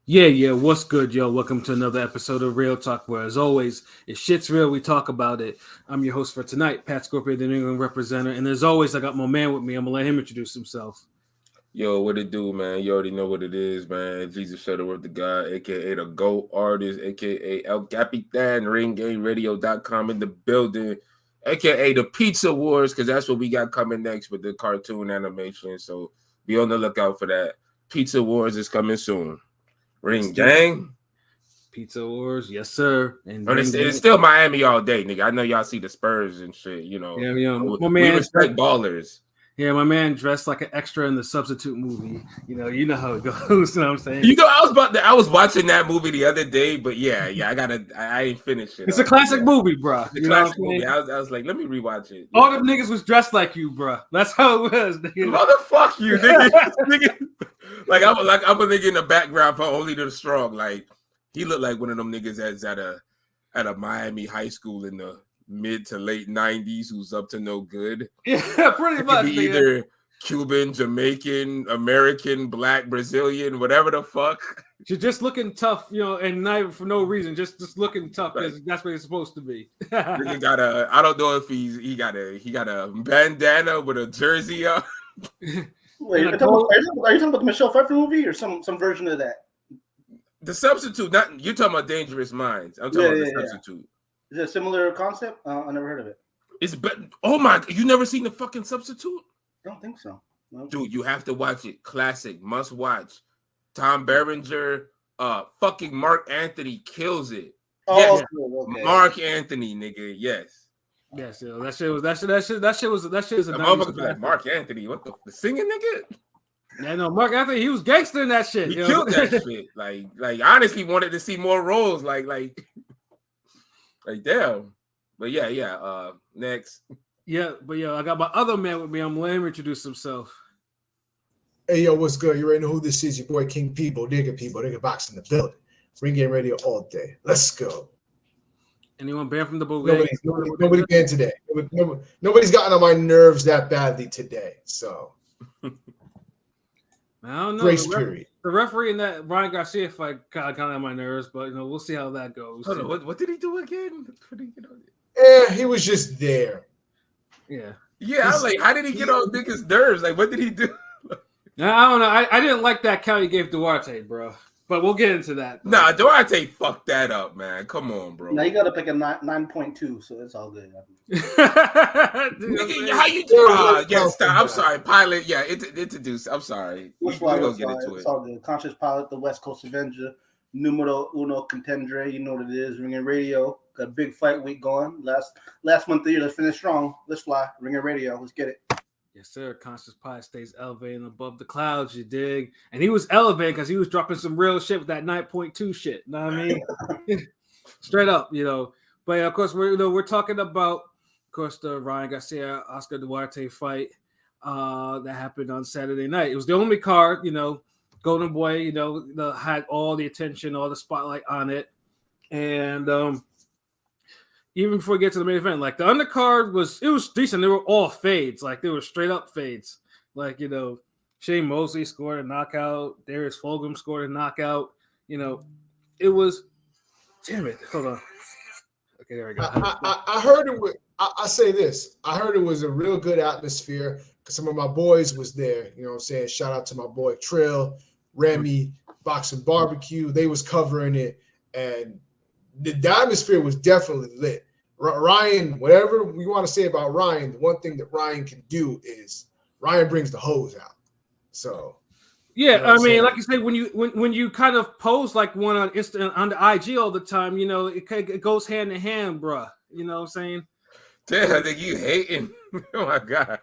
Yeah. What's good, yo? Welcome to another episode of Real Talk, where, as always, if shit's real, we talk about it. I'm your host for tonight, Pat Scorpio, the New England representative. And as always, I got my man with me. I'm going to let him introduce himself. Yo, what it do, man? You already know what it is, man. Jesus Shuttleworth, the guy, aka the GOAT artist, aka El Capitan, RingGameRadio.com in the building, aka the Pizza Wars, because that's what we got coming next with the cartoon animation. So be on the lookout for that. Pizza Wars is coming soon. Ring Gang. Pizza Wars, yes, sir. And But it's still Miami all day, nigga. I know y'all see the Spurs and shit, you know. Yeah, my we man, respect ballers. Yeah, my man dressed like an extra in the Substitute movie. You know how it goes. You know what I'm saying? You know, I was watching that movie the other day, but yeah, I ain't finished it. It's a classic movie, bro. It's a classic movie. I was like, let me rewatch it. All them niggas was dressed like you, bro. That's how it was. Nigga. Motherfuck you, nigga. like I'm a nigga in the background for Only the Strong. Like he looked like one of them niggas that's at a Miami high school in the mid to late 90s who's up to no good. Yeah, pretty much. Be either Cuban, Jamaican, American, Black, Brazilian, whatever the fuck. You're just looking tough, and not even for no reason, just looking tough because that's what it's supposed to be. He got I don't know if he got a bandana with a jersey on. Wait, are you talking about the Michelle Pfeiffer movie or some version of that? The Substitute, not you're talking about Dangerous Minds. I'm talking about the Substitute. Is it a similar concept? I never heard of it. Oh my! You never seen the fucking Substitute? I don't think so. No. Dude, you have to watch it. Classic, must watch. Tom Berenger, fucking Mark Anthony kills it. Oh, yes. okay. Mark Anthony, nigga. Yes. Yes, that shit was a motherfucker like Mark Anthony. What the singing nigga? Yeah, no, Mark Anthony, he was gangster in that shit. He killed that shit. Like honestly wanted to see more roles. Like damn. But yeah. Next. Yeah, but I got my other man with me. I'm letting him introduce himself. Hey, yo, what's good? You already know who this is. Your boy King People, nigga box in the building. Ring Game Radio all day. Let's go. Anyone banned from the Prograis? Nobody banned today. Nobody's gotten on my nerves that badly today. So I don't know. Grace period. The referee in that Ryan Garcia fight kind of on my nerves, but we'll see how that goes. Hold on, what did he do again? He was just there. Yeah. I was like, how did he get on niggas' nerves? Like, what did he do? I don't know. I didn't like that count he gave Duarte, bro. But we'll get into that. Nah, Duarte fucked that up, man. Come on, bro. Now you got to pick a 9.2, so it's all good. Nigga, how you do? Stop. I'm sorry, pilot. Yeah, introduce. I'm sorry. We're gonna get into it. It's all good. Conscious Pilot, the West Coast Avenger, numero uno contendere. You know what it is. Ring Radio. Got a big fight week going. Last month of the year. Let's finish strong. Let's fly. Ring Radio. Let's get it. Yes, sir. Conscious Pilot stays elevated above the clouds, you dig? And he was elevated because he was dropping some real shit with that 9.2 shit. You know what I mean? Straight up, But of course, we're talking about, of course, the Ryan Garcia Oscar Duarte fight that happened on Saturday night. It was the only card, Golden Boy, had all the attention, all the spotlight on it, and even before we get to the main event, like the undercard was decent. They were all fades, like they were straight up fades. Like, Shane Mosley scored a knockout, Darius Fulgham scored a knockout. It was damn it. Hold on. Okay, there we go. I heard it was I say this. I heard it was a real good atmosphere because some of my boys was there. You know what I'm saying? Shout out to my boy Trill, Remy, Boxing Barbecue. They was covering it, and the atmosphere was definitely lit. Ryan, whatever we want to say about Ryan, the one thing that Ryan can do is Ryan brings the hose out. So yeah, I mean, like you say, when you kind of post like one on the IG all the time, it goes hand in hand, bruh. You know what I'm saying? Damn, I think you hating. Oh my god.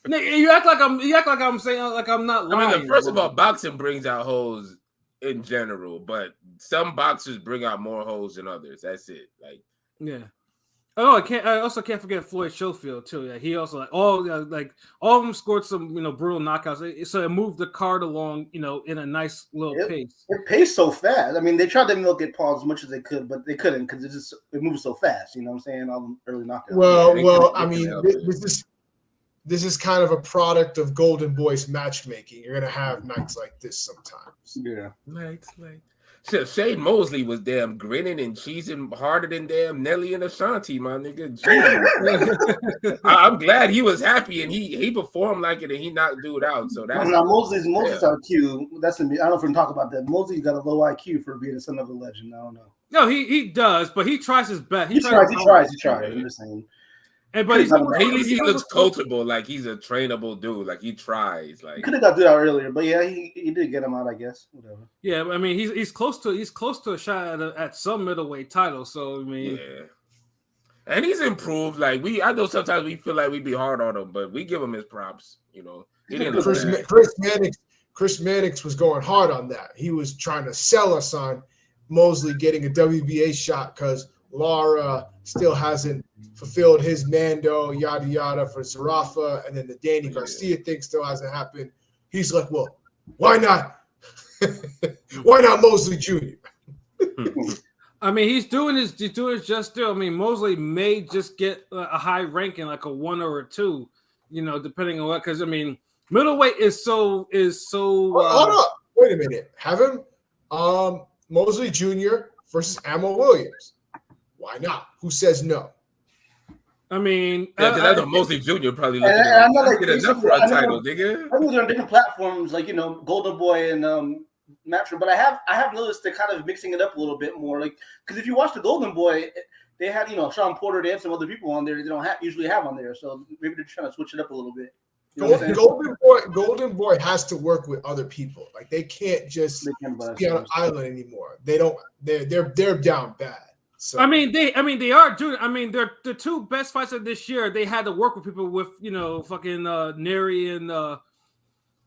You act like I'm saying like I'm not lying. I mean, first of all, boxing brings out hoes in general, but some boxers bring out more hoes than others. That's it. Like, yeah. Oh, I also can't forget Floyd Schofield too. Yeah, he also all of them scored some brutal knockouts. So it moved the card along in a nice little pace. It paced so fast. I mean, they tried to milk it Paul as much as they could, but they couldn't because it moves so fast. You know what I'm saying? All them early knockouts. Well, I mean, this is kind of a product of Golden Boy's matchmaking. You're gonna have nights like this sometimes. Yeah. Nights like. Shit, Shane Mosley was damn grinning and cheesing harder than damn Nelly and Ashanti, my nigga. I'm glad he was happy and he performed like it and he knocked dude out. So that's now Mosley's IQ. That's I don't know if we can talk about that. Mosley's got a low IQ for being a son of a legend. I don't know. No, he does, but he tries his best. He tries. I'm just saying. And but he looks coachable, like he's a trainable dude. Like he tries. Like he could have got through that earlier, but yeah, he did get him out, I guess. Whatever. Yeah, I mean he's close to a shot at some middleweight title. So I mean, yeah, and he's improved. Like I know sometimes we feel like we be hard on him, but we give him his props. You know, he didn't Chris Mannix was going hard on that. He was trying to sell us on Mosley getting a WBA shot because Lara still hasn't fulfilled his Mando, yada yada for Zarafa, and then the Danny Garcia thing still hasn't happened. He's like, well, why not? Why not Mosley Jr.? I mean, he's doing his just do. I mean, Mosley may just get a high ranking, like a 1 or a 2, you know, depending on what. Because I mean, middleweight is so. Hold up, wait a minute. Have him Mosley Jr. versus Ammo Williams. Why not? Who says no? I mean, I know Mosley Jr. probably looking at get enough for a title, nigga. I know they're on different platforms, like Golden Boy and Matchroom, but I have noticed they're kind of mixing it up a little bit more. Like, because if you watch the Golden Boy, they had Sean Porter, they have some other people on there they don't usually have on there, so maybe they're trying to switch it up a little bit. Golden Boy has to work with other people. Like they can't just be on an island anymore. They don't. They're down bad. So. I mean, they are doing. I mean, they're the two best fights of this year. They had to work with people with fucking Neri and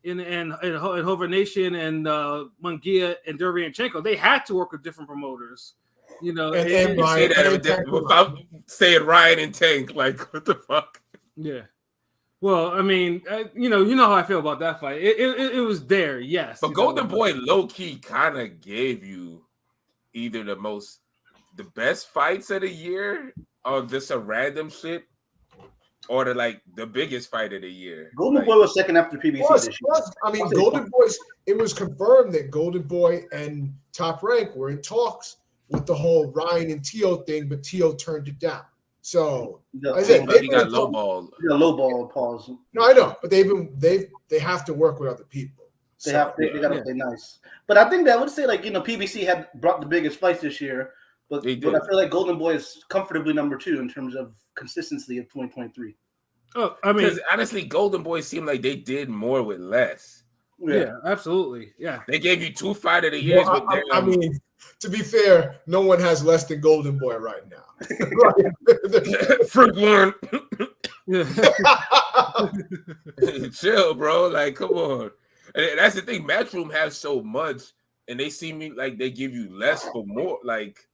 Hover Nation and Munguia and Derevyanchenko. They had to work with different promoters. And say that without saying Ryan and Tank. Like what the fuck? Yeah. Well, I mean, you know how I feel about that fight. It was there, yes. But Golden Boy low key kind of gave you either the best fights of the year, or just a random shit, or the biggest fight of the year. Golden Boy was second after PBC this year. I mean, Golden Boys. It was confirmed that Golden Boy and Top Rank were in talks with the whole Ryan and Tio thing, but Tio turned it down. So he got lowball. Lowball pause. No, I know, but they have to work with other people. They got to play nice. But I think that I would say PBC had brought the biggest fights this year. But I feel like Golden Boy is comfortably number 2 in terms of consistency of 2023. Oh, I mean, because honestly, Golden Boy seemed like they did more with less. Yeah, absolutely. Yeah, they gave you 2 fight of the years. Well, I mean, to be fair, no one has less than Golden Boy right now. Freak one. Chill, bro. Like, come on. And that's the thing. Matchroom has so much, and they seem like they give you less for more. Like.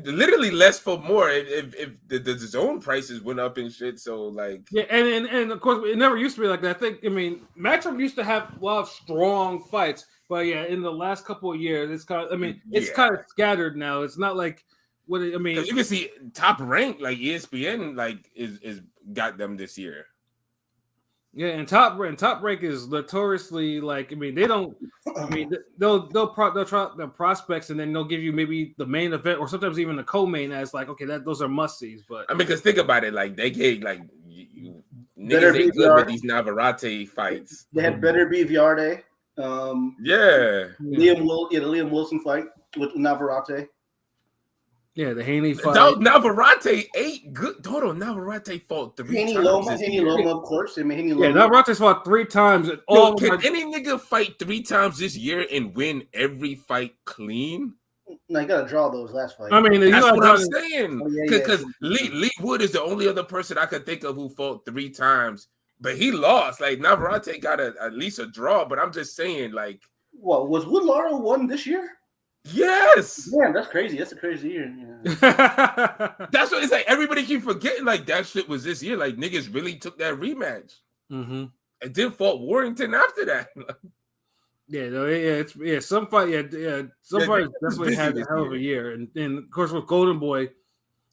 Literally less for more if the zone prices went up and shit. So like and of course it never used to be like that. Matchroom used to have a lot of strong fights, but in the last couple of years it's kind of kind of scattered now. It's not like because you can see Top Rank like ESPN is got them this year. Yeah, and Top Rank is notoriously they'll try the prospects and then they'll give you maybe the main event or sometimes even the co-main as those are must-sees. But because think about it, they gave niggas ain't good with these Navarrete fights. They had Better Be Viarde. The Liam Wilson fight with Navarrete. Yeah, the Haney fight. Navarrete ain't good. Hold on, Navarrete fought 3 times. Haney Loma, of course. Navarrete fought 3 times. Can any nigga fight 3 times this year and win every fight clean? No, you gotta draw those last fights. I mean, that's what I'm saying. Because Lee Wood is the only other person I could think of who fought 3 times, but he lost. Navarrete got at least a draw, but I'm just saying, what was Wood Lara won this year? Yes. Yeah, that's crazy. That's a crazy year. Yeah. That's what it's like. Everybody keep forgetting that shit was this year. Niggas really took that rematch. Mm-hmm. And then fought Warrington after that. Some fight. Some fighters definitely had a hell of a year, and of course with Golden Boy,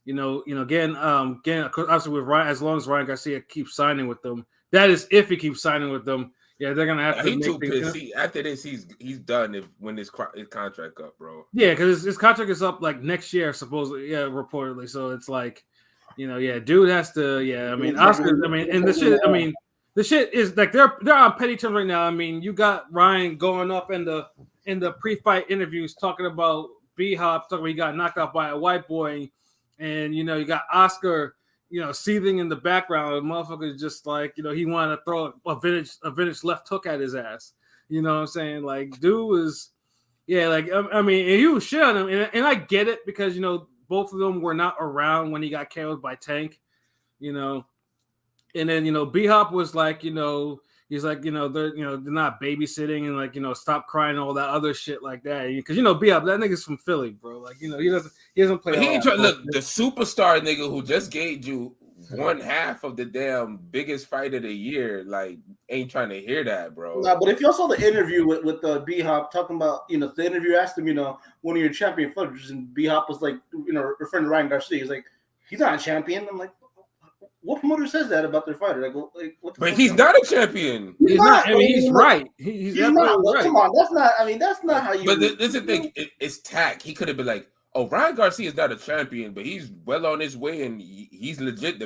again, obviously with Ryan, as long as Ryan Garcia keeps signing with them, that is if he keeps signing with them. Yeah, they're gonna have to. He too make pissed. After this, he's done. When his contract up, bro. Yeah, because his contract is up like next year, supposedly. Yeah, reportedly. So it's like, dude has to. Yeah, I mean, Oscar. I mean, and the shit. I mean, the shit is like they're on petty terms right now. I mean, you got Ryan going up in the pre-fight interviews talking about B-Hop, talking about he got knocked out by a white boy, and you got Oscar. Seething in the background, the motherfucker is just like, he wanted to throw a vintage left hook at his ass. You know what I'm saying? Like, dude is, yeah, like, I mean, and he was shit on him. And I get it because, both of them were not around when he got KO'd by Tank, And then, B-Hop was like, he's like, they're not babysitting and like, stop crying and all that other shit like that. Because, B-Hop, that nigga's from Philly, bro. Like, he doesn't play. But he ain't trying. Look, the superstar nigga who just gave you one half of the damn biggest fight of the year, like, ain't trying to hear that, bro. Nah, but if y'all saw the interview with B-Hop talking about, the interview asked him, one of your champion fighters, and B-Hop was like, referring to Ryan Garcia. He's like, he's not a champion. I'm like, what promoter says that about their fighter? But he's not a champion. He's not. I mean, he's right. He's not. Right. Come on, that's not. I mean, that's not how you. But this is the thing. It's tack. He could have been like, "Oh, Ryan Garcia is not a champion, but he's well on his way, and he's legit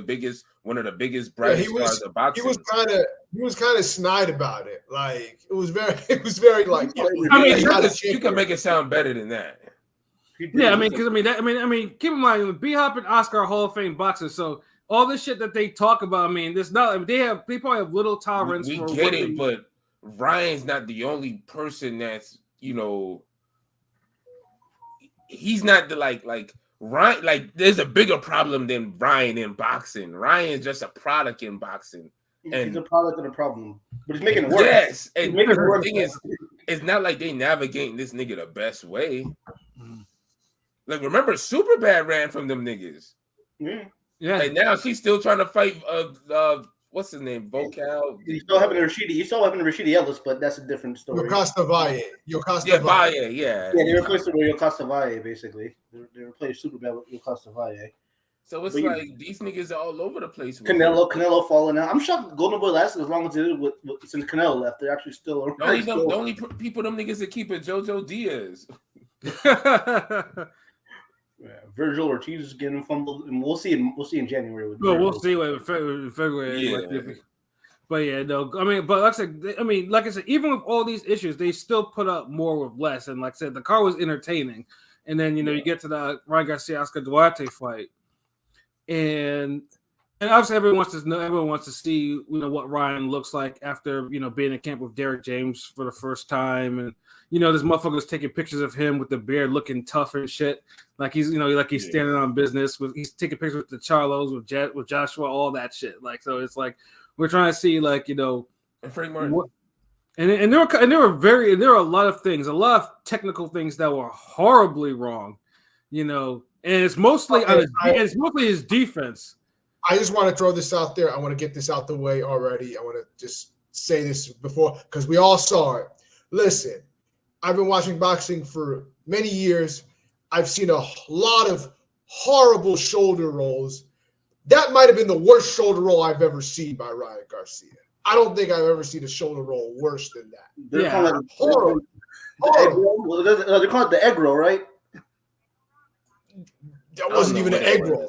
one of the biggest brightest stars of boxing." He was kind of snide about it. Like it was very like. I mean, you can make it sound better than that. Yeah, I mean, because keep in mind, B-Hop and Oscar are Hall of Fame boxers, so. All this shit that they talk about, I mean, there's not. They probably have little tolerance. We get it, but Ryan's not the only person that's he's not the like Ryan. Like, there's a bigger problem than Ryan in boxing. Ryan's just a product in boxing, and he's a product of the problem, but he's making it work. Yes, and the thing is, it's not like they navigating this nigga the best way. Like, remember, Superbad ran from them niggas. Yeah. Yeah, and now she's still trying to fight. What's his name? Vocal. You still having Rashidi Ellis, but that's a different story. Yocasta Valle. Yeah. They replaced it with Yocasta Valle, basically. They replaced Superbad with Yocasta Valle. So it's like these niggas are all over the place. Canelo falling out. I'm shocked Golden Boy lasted as long as it did since Canelo left. They're actually still around. The only people them niggas that keep it JoJo Diaz. Yeah, Virgil Ortiz is getting fumbled, and we'll see in January. We'll see in February. Yeah. But yeah, no. I mean, but like I said, even with all these issues, they still put up more with less. And like I said, the car was entertaining. And then you get to the Ryan Garcia Oscar Duarte fight, and obviously everyone wants to see what Ryan looks like after being in camp with Derek James for the first time, and this motherfucker was taking pictures of him with the beard looking tough and shit, like he's he's standing on business. He's taking pictures with the Charlos, with Joshua, all that shit. Like, so it's like we're trying to see and Frank Martin. And there were a lot of things, a lot of technical things that were horribly wrong, and it's mostly his defense. I just want to throw this out there. I want to get this out the way already. I want to just say this before, because we all saw it. Listen, I've been watching boxing for many years. I've seen a lot of horrible shoulder rolls. That might have been the worst shoulder roll I've ever seen by Ryan Garcia. I don't think I've ever seen a shoulder roll worse than that. They're calling it horrible. They call it the egg roll, right? That wasn't even an egg roll.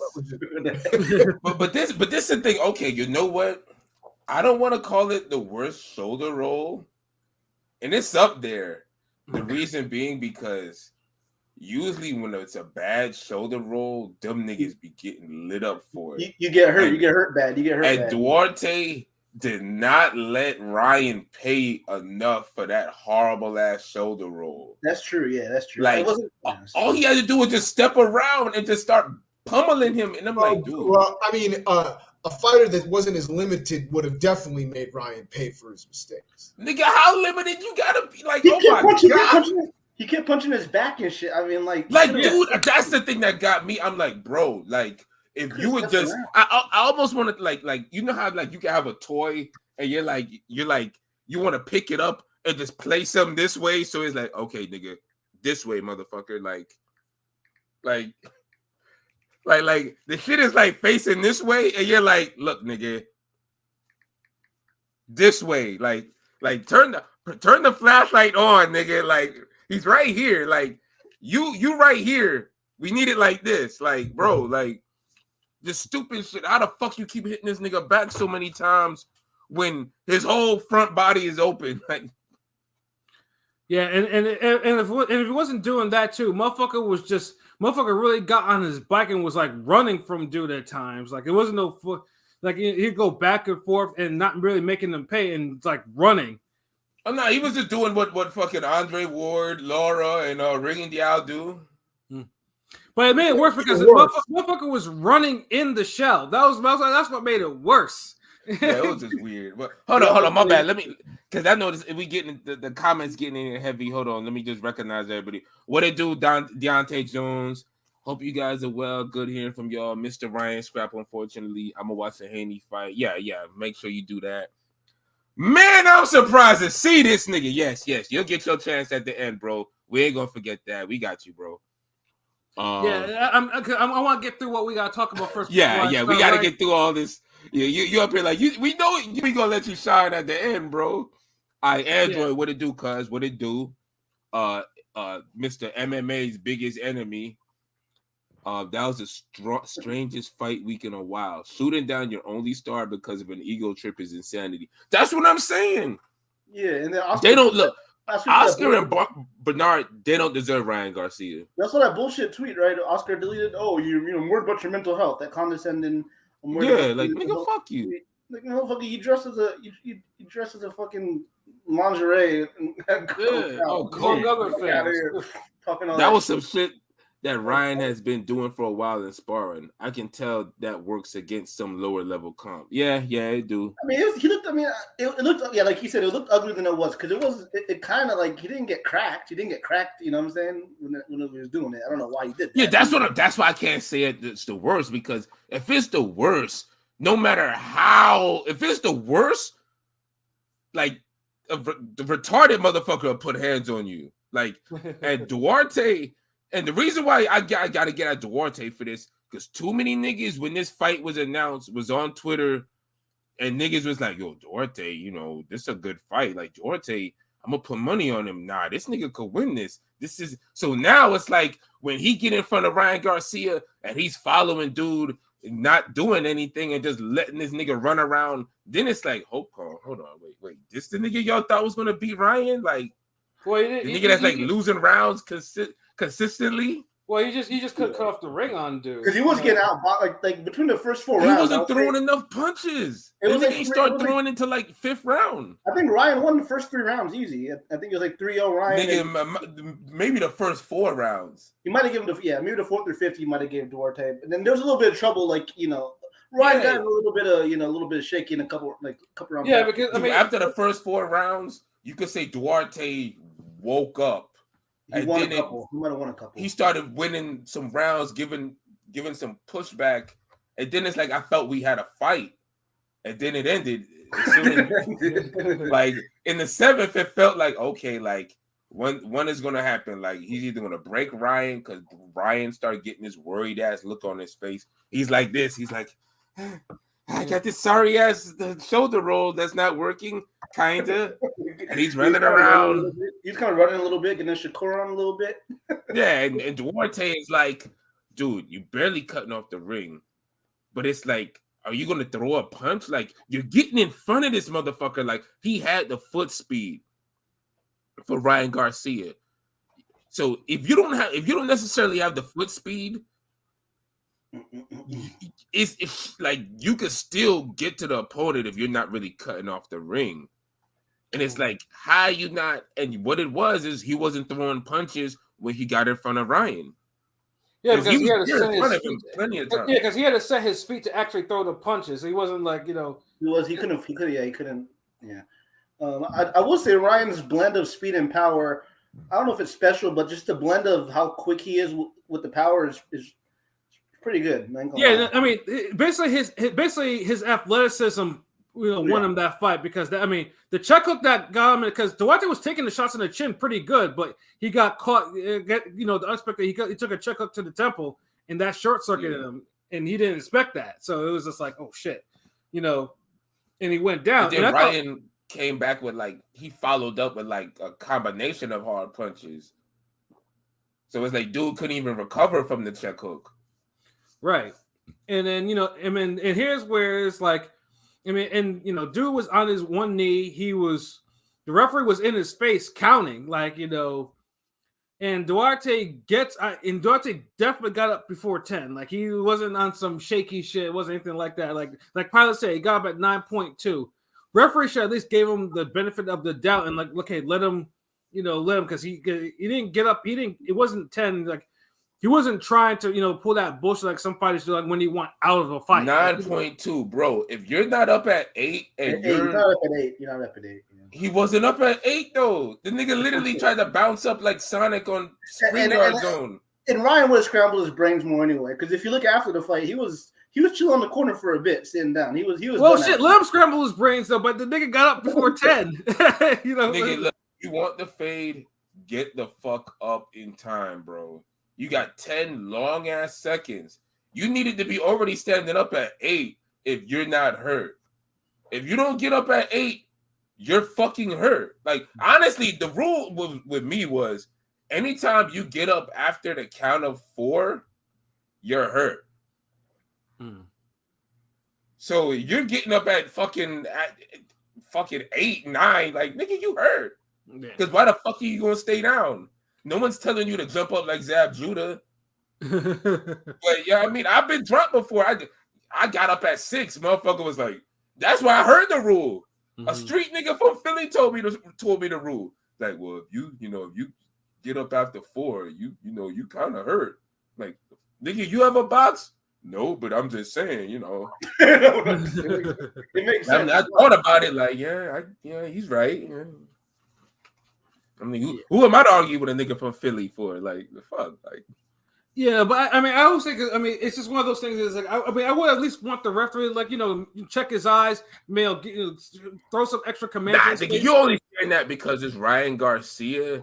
but this is the thing. Okay, you know what? I don't want to call it the worst shoulder roll, and it's up there. The reason being because usually when it's a bad shoulder roll, them niggas be getting lit up for it. You get hurt. You get hurt bad. And Duarte did not let Ryan pay enough for that horrible ass shoulder roll. That's true. Yeah, that's true. Like, all he had to do was just step around and just start pummeling him. And I'm like, dude. Well, I mean, a fighter that wasn't as limited would have definitely made Ryan pay for his mistakes. Nigga, how limited you gotta be? Like, oh my God. He kept punching his back and shit. I mean, like dude, that's the thing that got me. I'm like, bro, like, if you would just, I almost want to like, you know how like you can have a toy and you're like, you want to pick it up and just play something this way. So it's like, okay, nigga, this way, motherfucker. Like, Like the shit is like facing this way, and you're like, look, nigga, this way. Like turn the flashlight on, nigga. Like he's right here. Like you right here. We need it like this. Like, bro, like this stupid shit. How the fuck you keep hitting this nigga back so many times when his whole front body is open? Like, yeah, and if he wasn't doing that too, motherfucker really got on his bike and was like running from dude at times. Like it wasn't no foot. Like he'd go back and forth and not really making them pay and like running. Oh no, he was just doing what fucking Andre Ward, Laura, and Ring Diao do. But it made it worse because the motherfucker was running in the shell. That's what made it worse. Yeah, it was just weird. But hold on, my bad. Let me, because I noticed if we getting the comments getting in heavy. Hold on, let me just recognize everybody. What it do, Deontay Jones? Hope you guys are well. Good hearing from y'all. Mr. Ryan Scrap, unfortunately, I'm gonna watch the Haney fight. Yeah, make sure you do that. Man, I'm surprised to see this nigga. Yes, you'll get your chance at the end, bro. We ain't gonna forget that. We got you, bro. I want to get through what we got to talk about first. We got to get through all this. Yeah, you up here like we know we gonna let you shine at the end, bro. Android, what it do, cuz? What it do? Mr. MMA's biggest enemy. That was the strangest fight week in a while. Shooting down your only star because of an ego trip is insanity. That's what I'm saying. Yeah, and then they don't look. Oscar and Bernard, they don't deserve Ryan Garcia. That's what that bullshit tweet, right? Oscar deleted. Oh, you worried about your mental health. That condescending. Like nigga, fuck you. Like no, fucking you dress as a fucking lingerie. That was some shit that Ryan has been doing for a while in sparring. I can tell that works against some lower level comp. Yeah, it do. I mean, it looked, like you said, it looked uglier than it was because it kind of like he didn't get cracked. You know what I'm saying? When he was doing it, I don't know why he did that. Yeah, that's why I can't say it's the worst, because if it's the worst, no matter how, if it's the worst, like the retarded motherfucker will put hands on you. Like, and Duarte. And the reason why I got to get at Duarte for this, because too many niggas, when this fight was announced, was on Twitter, and niggas was like, yo, Duarte, this is a good fight. Like, Duarte, I'm going to put money on him. Nah, this nigga could win this. So now it's like, when he get in front of Ryan Garcia, and he's following dude, not doing anything, and just letting this nigga run around, then it's like, hold on, wait. This the nigga y'all thought was going to beat Ryan? Like, the nigga that's like losing rounds consistently. Well, you just couldn't cut off the ring on dude because he was getting out like between the first 4 rounds. He wasn't throwing enough punches. He started throwing into like 5th round. I think Ryan won the first 3 rounds easy. I think it was like 3-0 Ryan. Maybe the first 4 rounds. He might have given maybe the 4th or 5th. He might have given Duarte, and then there was a little bit of trouble. Like Ryan got a little bit of shaky in a couple rounds. Yeah, because after the first 4 rounds, you could say Duarte woke up. He might have won a couple. He started winning some rounds, giving some pushback, and then it's like I felt we had a fight, and then it ended. Like in the 7th, it felt like okay, like one is gonna happen. Like he's either gonna break Ryan because Ryan started getting this worried ass look on his face. He's like this. He's like, I got this sorry ass shoulder roll that's not working, kinda. And he's running around. He's kind of running a little bit, getting Shakur on a little bit. Yeah, and Duarte is like, dude, you barely cutting off the ring. But it's like, are you gonna throw a punch? Like, you're getting in front of this motherfucker. Like, he had the foot speed for Ryan Garcia. So if you don't necessarily have the foot speed, it's like you could still get to the opponent if you're not really cutting off the ring. And it's like, how you not? And what it was is he wasn't throwing punches when he got in front of Ryan. Yeah, because he had to set his feet plenty of time. Yeah, because he had to set his feet to actually throw the punches. He wasn't like He couldn't. Yeah. I will say Ryan's blend of speed and power. I don't know if it's special, but just the blend of how quick he is with the power is pretty good. Yeah, I mean, basically his athleticism, won him that fight because the check hook that got him, because Duarte was taking the shots in the chin pretty good, but he got caught. The unexpected, he took a check hook to the temple, and that short circuited him, and he didn't expect that. So it was just like, oh shit, you know, and he went down. And then Ryan came back with he followed up with a combination of hard punches. So it's like dude couldn't even recover from the check hook. Right. And then, and here's where it's like, dude was on his one knee. The referee was in his face counting, and Duarte definitely got up before 10. Like he wasn't on some shaky shit. It wasn't anything like that. Like Pilot said, he got up at 9.2. Referee should at least gave him the benefit of the doubt and okay, let him, because he didn't get up. It wasn't 10. He wasn't trying to, pull that bullshit like some fighters do, when he want out of a fight. 9.2, bro. If you're not up at 8 and you're not up at 8, you're not up at 8. He wasn't up at 8 though. The nigga literally tried to bounce up like Sonic on StreamYard Zone. And Ryan would have scrambled his brains more anyway. Because if you look after the fight, he was chilling on the corner for a bit, sitting down. He was. Well, shit, let him scramble his brains though. But the nigga got up before 10. Nigga, look, you want the fade? Get the fuck up in time, bro. You got 10 long ass seconds. You needed to be already standing up at 8 if you're not hurt. If you don't get up at 8, you're fucking hurt. Honestly, the rule with me was anytime you get up after the count of 4, you're hurt. So you're getting up at fucking 8, 9, nigga, you hurt. Because why the fuck are you gonna stay down? No one's telling you to jump up like Zab Judah. But yeah, I've been dropped before. I got up at 6. Motherfucker was like, that's why I heard the rule. A street nigga from Philly told me the rule. Like, well, if you get up after 4, you kind of hurt. Like, nigga, you have a box? No, but I'm just saying, It makes sense. I thought about it. Like, yeah, he's right. Yeah. Who am I to argue with a nigga from Philly for? Like, the fuck, Yeah, but I always think, it's just one of those things. Is I would at least want the referee, check his eyes, throw some extra command. Nah, nigga, you only saying that because it's Ryan Garcia,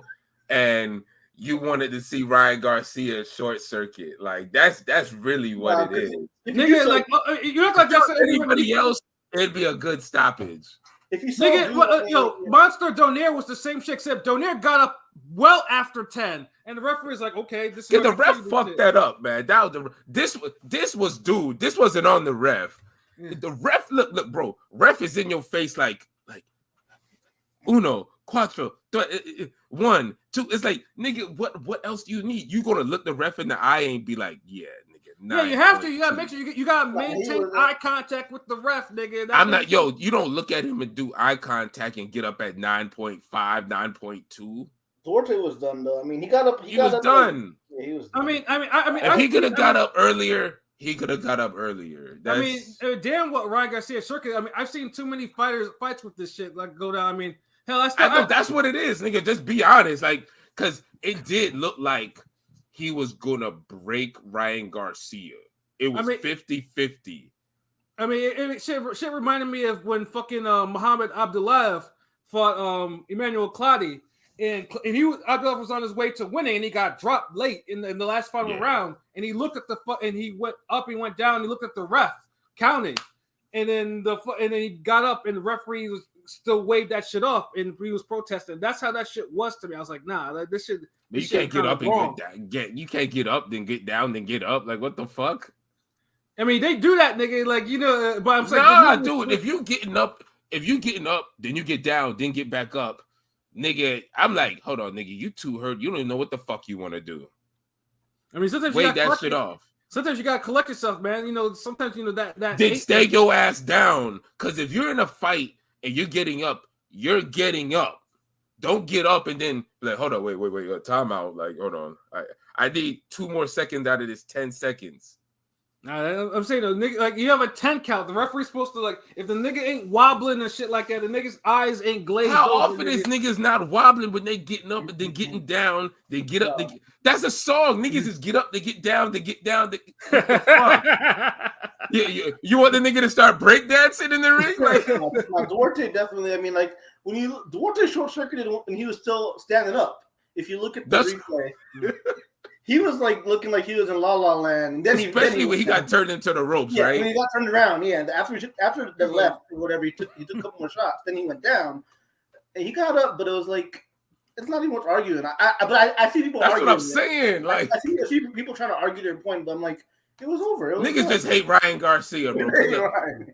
and you wanted to see Ryan Garcia short circuit. That's really what it is. Nigga, you look like that's anybody else. It'd be a good stoppage. If you saw Monster Donaire was the same shit, except Donaire got up well after 10, and the referee is like, okay, this. Yeah, the ref fucked that up, man. That was this was dude. This wasn't on the ref. Yeah. The ref look, bro. Ref is in your face like uno, cuatro, 1, 2. It's like, nigga, what else do you need? You gonna look the ref in the eye and be like, yeah, nigga. Yeah, you have to. You gotta make sure you gotta maintain eye contact with the ref, nigga. You don't look at him and do eye contact and get up at 9.5, 9.2. Duarte was done though. He got up. He was done. Yeah, he was done. If he could have got up earlier, he could have got up earlier. Damn what Ryan Garcia circuit. I've seen too many fights with this shit go down. Hell, that's what it is, nigga. Just be honest, because it did look like he was gonna break Ryan Garcia. It was 50-50. Shit reminded me of when fucking Muhammad Abdullayev fought Emmanuel Claudy, and Abdullayev was on his way to winning, and he got dropped late in the last final round, and he looked at and he went up, he went down, and he looked at the ref counting, and then he got up, and the referee was still waved that shit off, and he was protesting. That's how that shit was to me. I was like, nah, this shit. You can't get up and get down. You can't get up, then get down, then get up. Like, what the fuck? They do that, nigga. But I'm saying, nah, dude. If you getting up, then you get down, then get back up, nigga. I'm like, hold on, nigga. You too hurt. You don't even know what the fuck you want to do. Sometimes wait that shit off. Sometimes you gotta collect yourself, man. Sometimes that. Then stay your ass down, because if you're in a fight and you're getting up, you're getting up. Don't get up and then like, hold on, wait, timeout. Like, hold on, I need 2 more seconds out of this 10 seconds. I'm saying, nigga, you have a 10 count. The referee's supposed to if the nigga ain't wobbling and shit like that, the nigga's eyes ain't glazed. How often is niggas not wobbling when they getting up and then getting down? They get up. That's a song. Niggas is get up, they get down, they get down. You want the nigga to start breakdancing in the ring? Like, Duarte definitely. When Duarte short circuited and he was still standing up. If you look at the replay, he was like looking like he was in La La Land, and then especially when he got turned into the ropes, right? When he got turned around, after the left or whatever, he took a couple more shots. Then he went down, and he got up, but it was like it's not even worth arguing. I see people. That's arguing what I'm saying. Like I see people trying to argue their point, but I'm like, it was over. Niggas just hate Ryan Garcia, bro.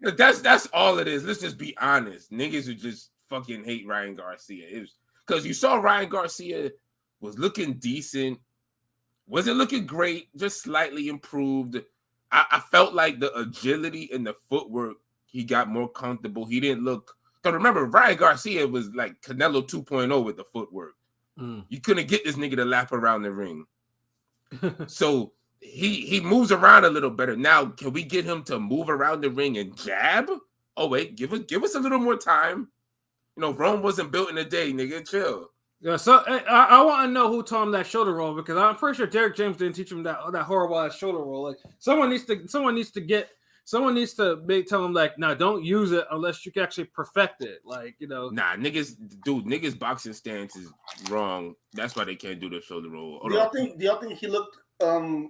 Look, that's all it is. Let's just be honest. Niggas who just fucking hate Ryan Garcia. It was because you saw Ryan Garcia was looking decent, wasn't looking great, just slightly improved. I felt like the agility and the footwork, he got more comfortable. He didn't look. Because remember, Ryan Garcia was like Canelo 2.0 with the footwork. You couldn't get this nigga to lap around the ring. So he moves around a little better. Now, can we get him to move around the ring and jab? Oh, wait, give us a little more time. You know, Rome wasn't built in a day, nigga. Chill. Yeah, so I want to know who taught him that shoulder roll, because I'm pretty sure Derek James didn't teach him that horrible ass shoulder roll. Like someone needs to tell him like, no, don't use it unless you can actually perfect it. Like, you know, niggas boxing stance is wrong. That's why they can't do the shoulder roll. Do y'all think he looked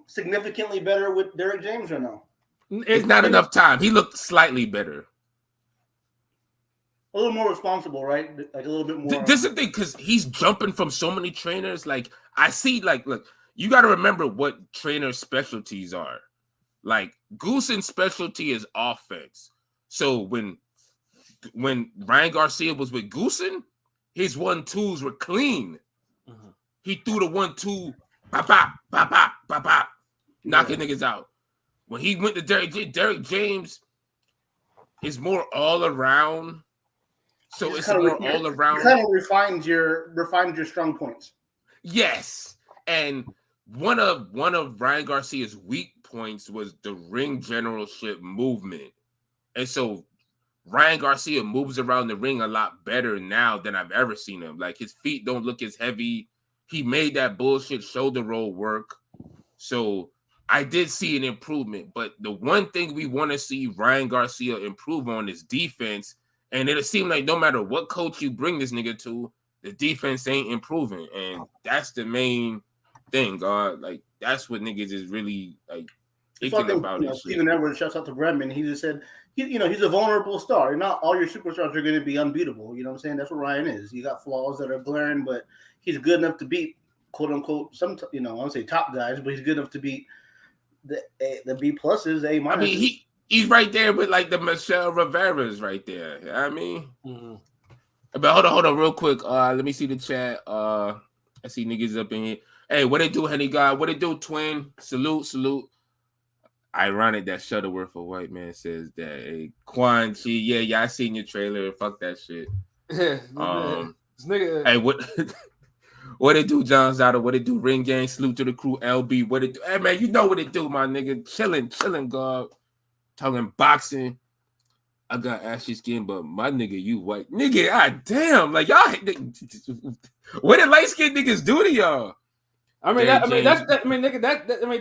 significantly better with Derek James or no? It's not enough time. He looked slightly better. A little more responsible, right? Like a little bit more. This is the thing, because he's jumping from so many trainers. Like, I see, like, look, you got to remember what trainer specialties are. Like, Goosen's specialty is offense. So when Ryan Garcia was with Goosen, his 1-2s were clean. Mm-hmm. He threw the 1-2, bop, bop, bop, bop, bop, bop, knocking niggas out. When he went to Derek James is more all around. So it's more all around. It kind of refined your strong points. Yes, and one of Ryan Garcia's weak points was the ring generalship movement, and so Ryan Garcia moves around the ring a lot better now than I've ever seen him. Like his feet don't look as heavy. He made that bullshit shoulder roll work. So I did see an improvement, but the one thing we want to see Ryan Garcia improve on is defense. And it'll seem like no matter what coach you bring this nigga to, the defense ain't improving. And that's the main thing, God. Like, that's what niggas is really, like, thinking about it. Steven Edwards, shouts out to Bredman. He just said, he's a vulnerable star. Not all your superstars are going to be unbeatable. You know what I'm saying? That's what Ryan is. He got flaws that are glaring, but he's good enough to beat, quote unquote, some, I won't say top guys, but he's good enough to beat the B pluses, A minuses. I mean, he's right there with like the Michelle Rivera's right there. You know what I mean? Mm-hmm. But hold on, real quick. Let me see the chat. I see niggas up in here. Hey, what it do, Henny God? What it do, twin? Salute. Ironic that Shuttleworth, a white man, says that. Hey, Quan Chi, yeah, I seen your trailer. Fuck that shit. This nigga. Hey, what it do, John Zotto? What it do, Ring Gang? Salute to the crew, LB. What it do? Hey, man, you know what it do, my nigga. Chilling, God. Talking boxing. I got ashy skin, but my nigga, you white. Nigga, god damn. Like, y'all, what did light-skinned niggas do to y'all?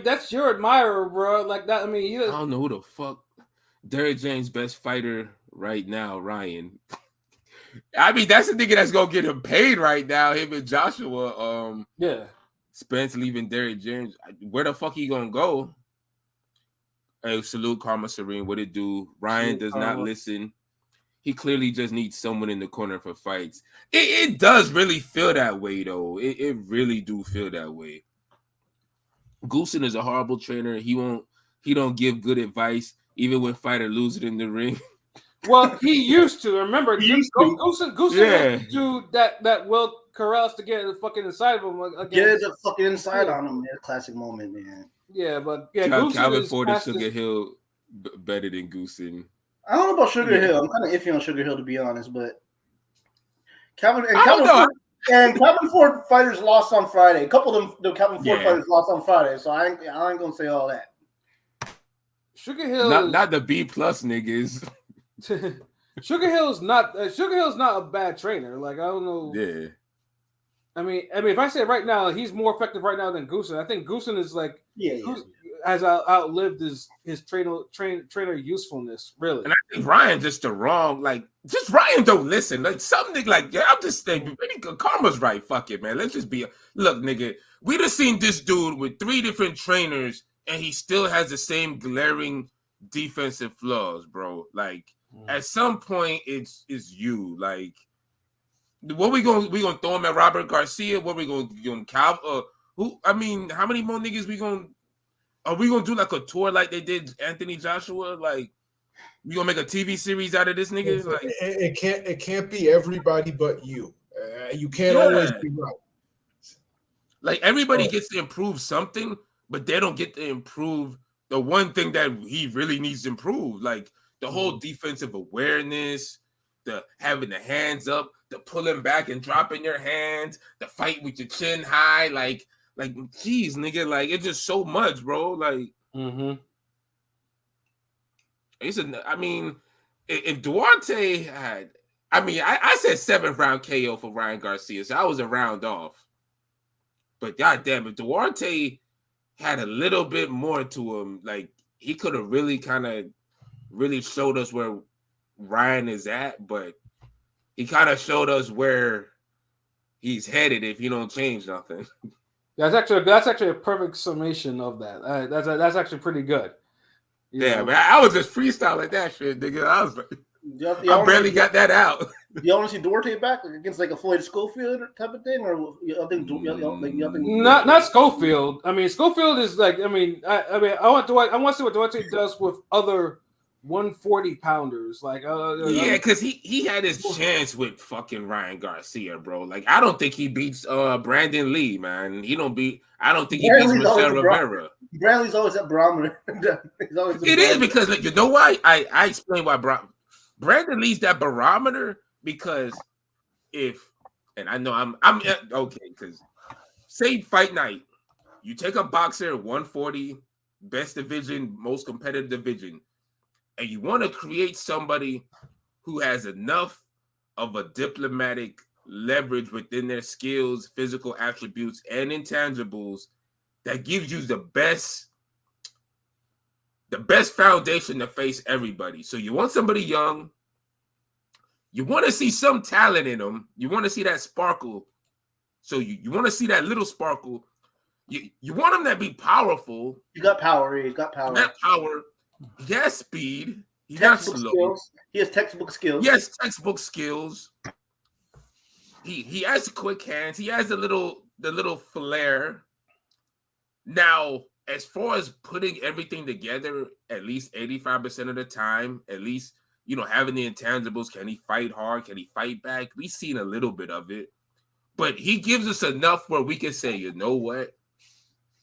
That's your admirer, bro. Like that. I mean, I don't know who the fuck. Derek James' best fighter right now, Ryan. I mean, that's the nigga that's gonna get him paid right now. Him and Joshua. Spence leaving Derek James. Where the fuck he gonna go? Hey, salute Karma Serene. What it do? Ryan does not listen. He clearly just needs someone in the corner for fights. It does really feel that way, though. It really do feel that way. Goosen is a horrible trainer. He don't give good advice, even when fighter loses in the ring. Well, he used to. Remember, Goosen used to that Will Corrales to get the fucking inside of him. Get the fucking inside on him, man. Classic moment, man. Yeah, but Calvin Ford and Sugar Hill better than Goosen. I don't know about Sugar Hill. I'm kind of iffy on Sugar Hill, to be honest, but Calvin Ford fighters lost on Friday. A couple of them, the Calvin Ford fighters lost on Friday, so I ain't gonna say all that. Sugar Hill, not the B plus niggas. Sugar Hill's not a bad trainer. Like, I don't know. Yeah. I mean, if I say right now, he's more effective right now than Goosen. I think Goosen is like, has outlived his trainer usefulness, really. And I think Ryan just Ryan don't listen. Like something like I'm just saying, karma's right. Fuck it, man. Let's just be look, nigga. We just seen this dude with 3 different trainers, and he still has the same glaring defensive flaws, bro. Like at some point, it's you. Like what we gonna throw him at Robert Garcia? What we gonna Cal? Who? I mean, how many more niggas we gonna? Are we gonna do like a tour like they did Anthony Joshua? Like we gonna make a TV series out of this nigga? Like it can't be everybody but you. You can't always be right. Like everybody gets to improve something, but they don't get to improve the one thing that he really needs to improve. Like the whole defensive awareness, the having the hands up, the pulling back and dropping your hands, the fight with your chin high, like, geez, nigga, like it's just so much, bro. Like, I mean, if Duarte had, I mean, I said 7th round KO for Ryan Garcia, so I was a round off. But goddamn, if Duarte had a little bit more to him, like he could have really kind of really showed us where Ryan is at, but he kind of showed us where he's headed if you don't change nothing. That's actually a perfect summation of that. That's actually pretty good. Yeah, man, I was just freestyling that shit, nigga. I was like, I barely got that out. You want to see Duarte back like a Floyd Schofield type of thing, or y'all think not Schofield? I mean, Schofield is like, I want to see what Duarte does with other 140 pounders. Like, because he had his chance with fucking Ryan Garcia, bro. Like, I don't think he beats Brandon Lee, man. I don't think he beats Michelle Rivera. Bradley's always at barometer. It is because like, you know why? I explain why Brandon Lee's that barometer because and I know I'm okay because say fight night, you take a boxer at 140, best division, most competitive division, and you want to create somebody who has enough of a diplomatic leverage within their skills, physical attributes, and intangibles that gives you the best foundation to face everybody. So you want somebody young. You want to see some talent in them. You want to see that sparkle. So you want to see that little sparkle. You want them to be powerful. You got power. He got power. That power. He has speed. He's not slow. Skills. He has textbook skills. Yes, textbook skills. He has quick hands. He has the little flair. Now, as far as putting everything together, at least 85% of the time, at least, having the intangibles, can he fight hard? Can he fight back? We've seen a little bit of it. But he gives us enough where we can say, you know what?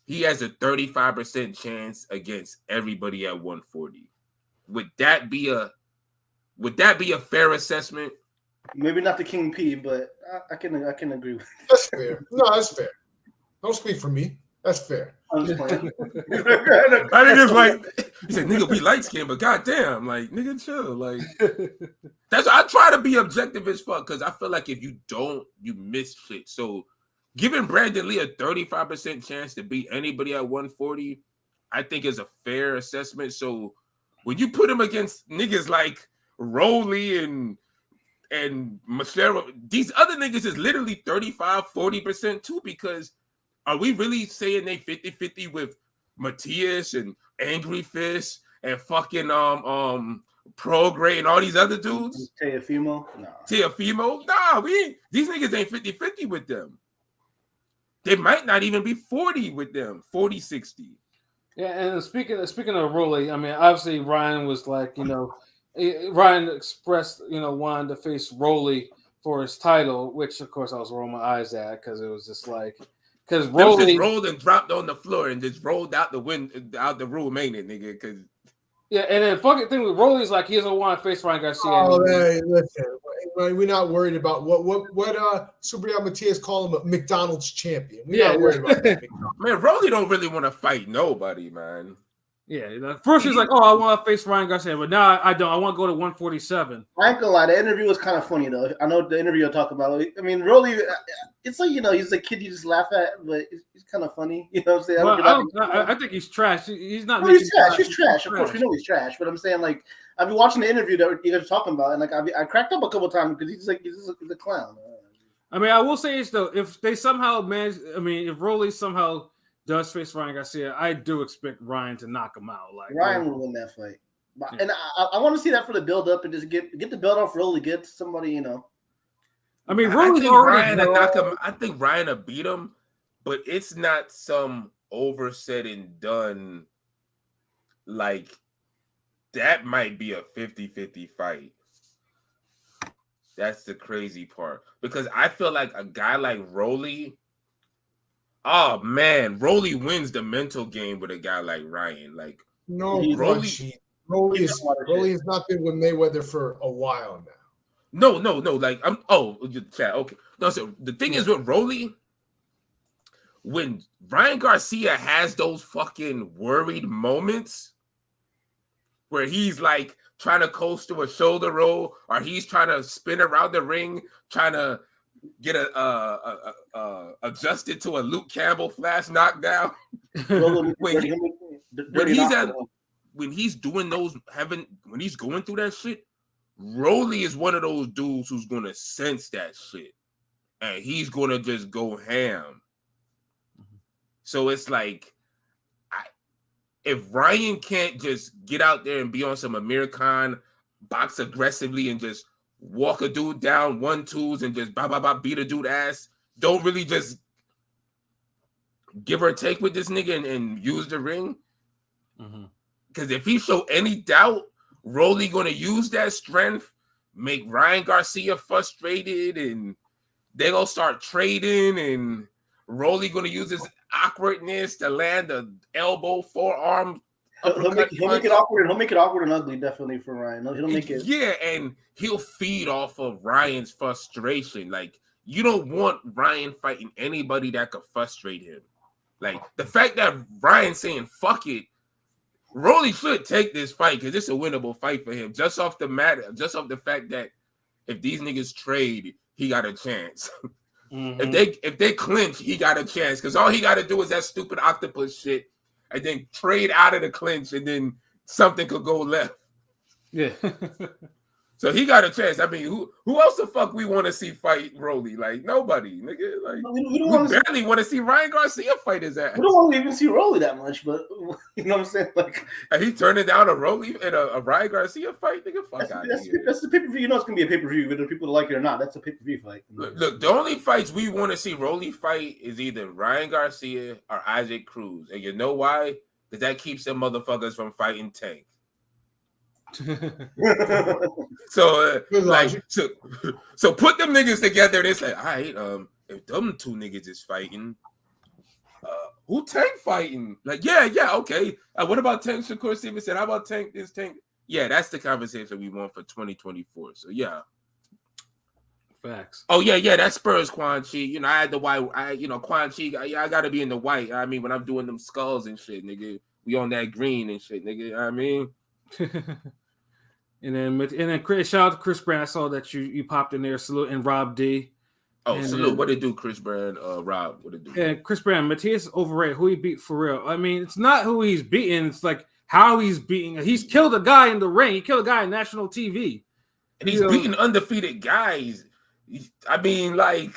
He has a 35% chance against everybody at 140. Would that be a fair assessment? Maybe not the King P, but I can agree with that. That's fair. No, that's fair. Don't speak for me. That's fair. I'm just playing. I think it's like he said, "Nigga be light skinned, but goddamn, like nigga chill." Like that's I try to be objective as fuck because I feel like if you don't, you miss shit. So giving Brandon Lee a 35% chance to beat anybody at 140, I think is a fair assessment. So when you put him against niggas like Rolly and Michelle, these other niggas is literally 35-40% too because. Are we really saying they 50-50 with Matias and Angry Fist and fucking Prograis and all these other dudes? Teofimo? Nah, these niggas ain't 50-50 with them. They might not even be 40 with them, 40-60. Yeah, and speaking of Rolly, I mean, obviously Ryan was like, Ryan expressed, wanting to face Rolly for his title, which of course I was rolling my eyes at because it was just like. Because Rolly just rolled and dropped on the floor and just rolled out the room, ain't it, nigga? Because and then fucking thing with Rolly is like he doesn't want to face Ryan Garcia. Oh, hey, listen, we're not worried about what Subriel Matias call him a McDonald's champion. We're not worried about that. Man, Rolly don't really want to fight nobody, man. Yeah, first he's like, "Oh, I want to face Ryan Garcia," but now I don't. I want to go to 147. I ain't gonna lie, the interview was kind of funny though. I know the interview you're talking about. I mean, Rolly, it's like he's a kid you just laugh at, but he's kind of funny. You know what I'm saying? I think he's trash. He's not. No, he's trash. He's trash. Of course, we know he's trash. But I'm saying, like, I've been watching the interview that you guys are talking about, and like I cracked up a couple times because he's a clown. I mean, I will say this though: if they somehow manage, if Rolly somehow does face Ryan Garcia, I do expect Ryan to knock him out. Like Ryan will win that fight, and I want to see that for the build up and just get the build up for Rolly, get somebody, I mean, Rolly's Ryan will knock him. I think Ryan will beat him, but it's not some over said and done. Like that might be a 50-50 fight. That's the crazy part because I feel like a guy like Rolly. Oh man, Rolly wins the mental game with a guy like Ryan. Like no, Rolly has not been with Mayweather for a while No. now. Like chat. Okay. No, so the thing is with Rolly, when Ryan Garcia has those fucking worried moments where he's like trying to coast to a shoulder roll or he's trying to spin around the ring, trying to get adjusted to a Luke Campbell flash knockdown. when he's doing those, when he's going through that shit, Rolly is one of those dudes who's gonna sense that shit, and he's gonna just go ham. So it's like, if Ryan can't just get out there and be on some Amir Khan, box aggressively and just walk a dude down 1-2s and just beat a dude ass, don't really just give or take with this nigga and use the ring. Because if he show any doubt, Rolly gonna use that strength, make Ryan Garcia frustrated, and they gonna start trading, and Rolly gonna use his awkwardness to land an elbow, forearm. He'll make it awkward. He'll make it awkward and ugly, definitely for Ryan. He'll make it. Yeah, and he'll feed off of Ryan's frustration. Like, you don't want Ryan fighting anybody that could frustrate him. Like, the fact that Ryan's saying fuck it, Rolly should take this fight because it's a winnable fight for him. Just off the fact that if these niggas trade, he got a chance. If they clinch, he got a chance because all he got to do is that stupid octopus shit, and then trade out of the clinch, and then something could go left. Yeah. So he got a chance. I mean, who else the fuck we want to see fight Rolly? Like, nobody, nigga. Like, we barely want to see Ryan Garcia fight his ass. We don't want to even see Rolly that much, but you know what I'm saying? Like, and he turning down a Rolly in a Ryan Garcia fight, nigga. Fuck out of here. That's the pay-per-view. You know it's gonna be a pay-per-view, whether people like it or not. That's a pay-per-view fight. Look, the only fights we want to see Rolly fight is either Ryan Garcia or Isaac Cruz, and you know why? Because that keeps them motherfuckers from fighting Tank. So put them niggas together and it's like, all right, if them two niggas is fighting, who Tank fighting? Like, yeah, okay. What about Tank Shakur Stevenson? How about Tank this Tank? Yeah, that's the conversation we want for 2024. So yeah. Facts. Oh yeah, that Spurs Quan Chi. You know, I had the white. Quan Chi. I gotta be in the white. I mean, when I'm doing them skulls and shit, nigga, we on that green and shit, nigga. You know what I mean. And then Chris, shout out to Chris Brown. I saw that you popped in there. Salute, and Rob D. Oh, and salute. What did do, Chris Brown? Rob, what did do? Yeah, Chris Brown. Matias overrated. Who he beat for real? I mean, it's not who he's beating. It's like how he's beating. He's killed a guy in the ring. He killed a guy on national TV. And he's beating undefeated guys. I mean, like,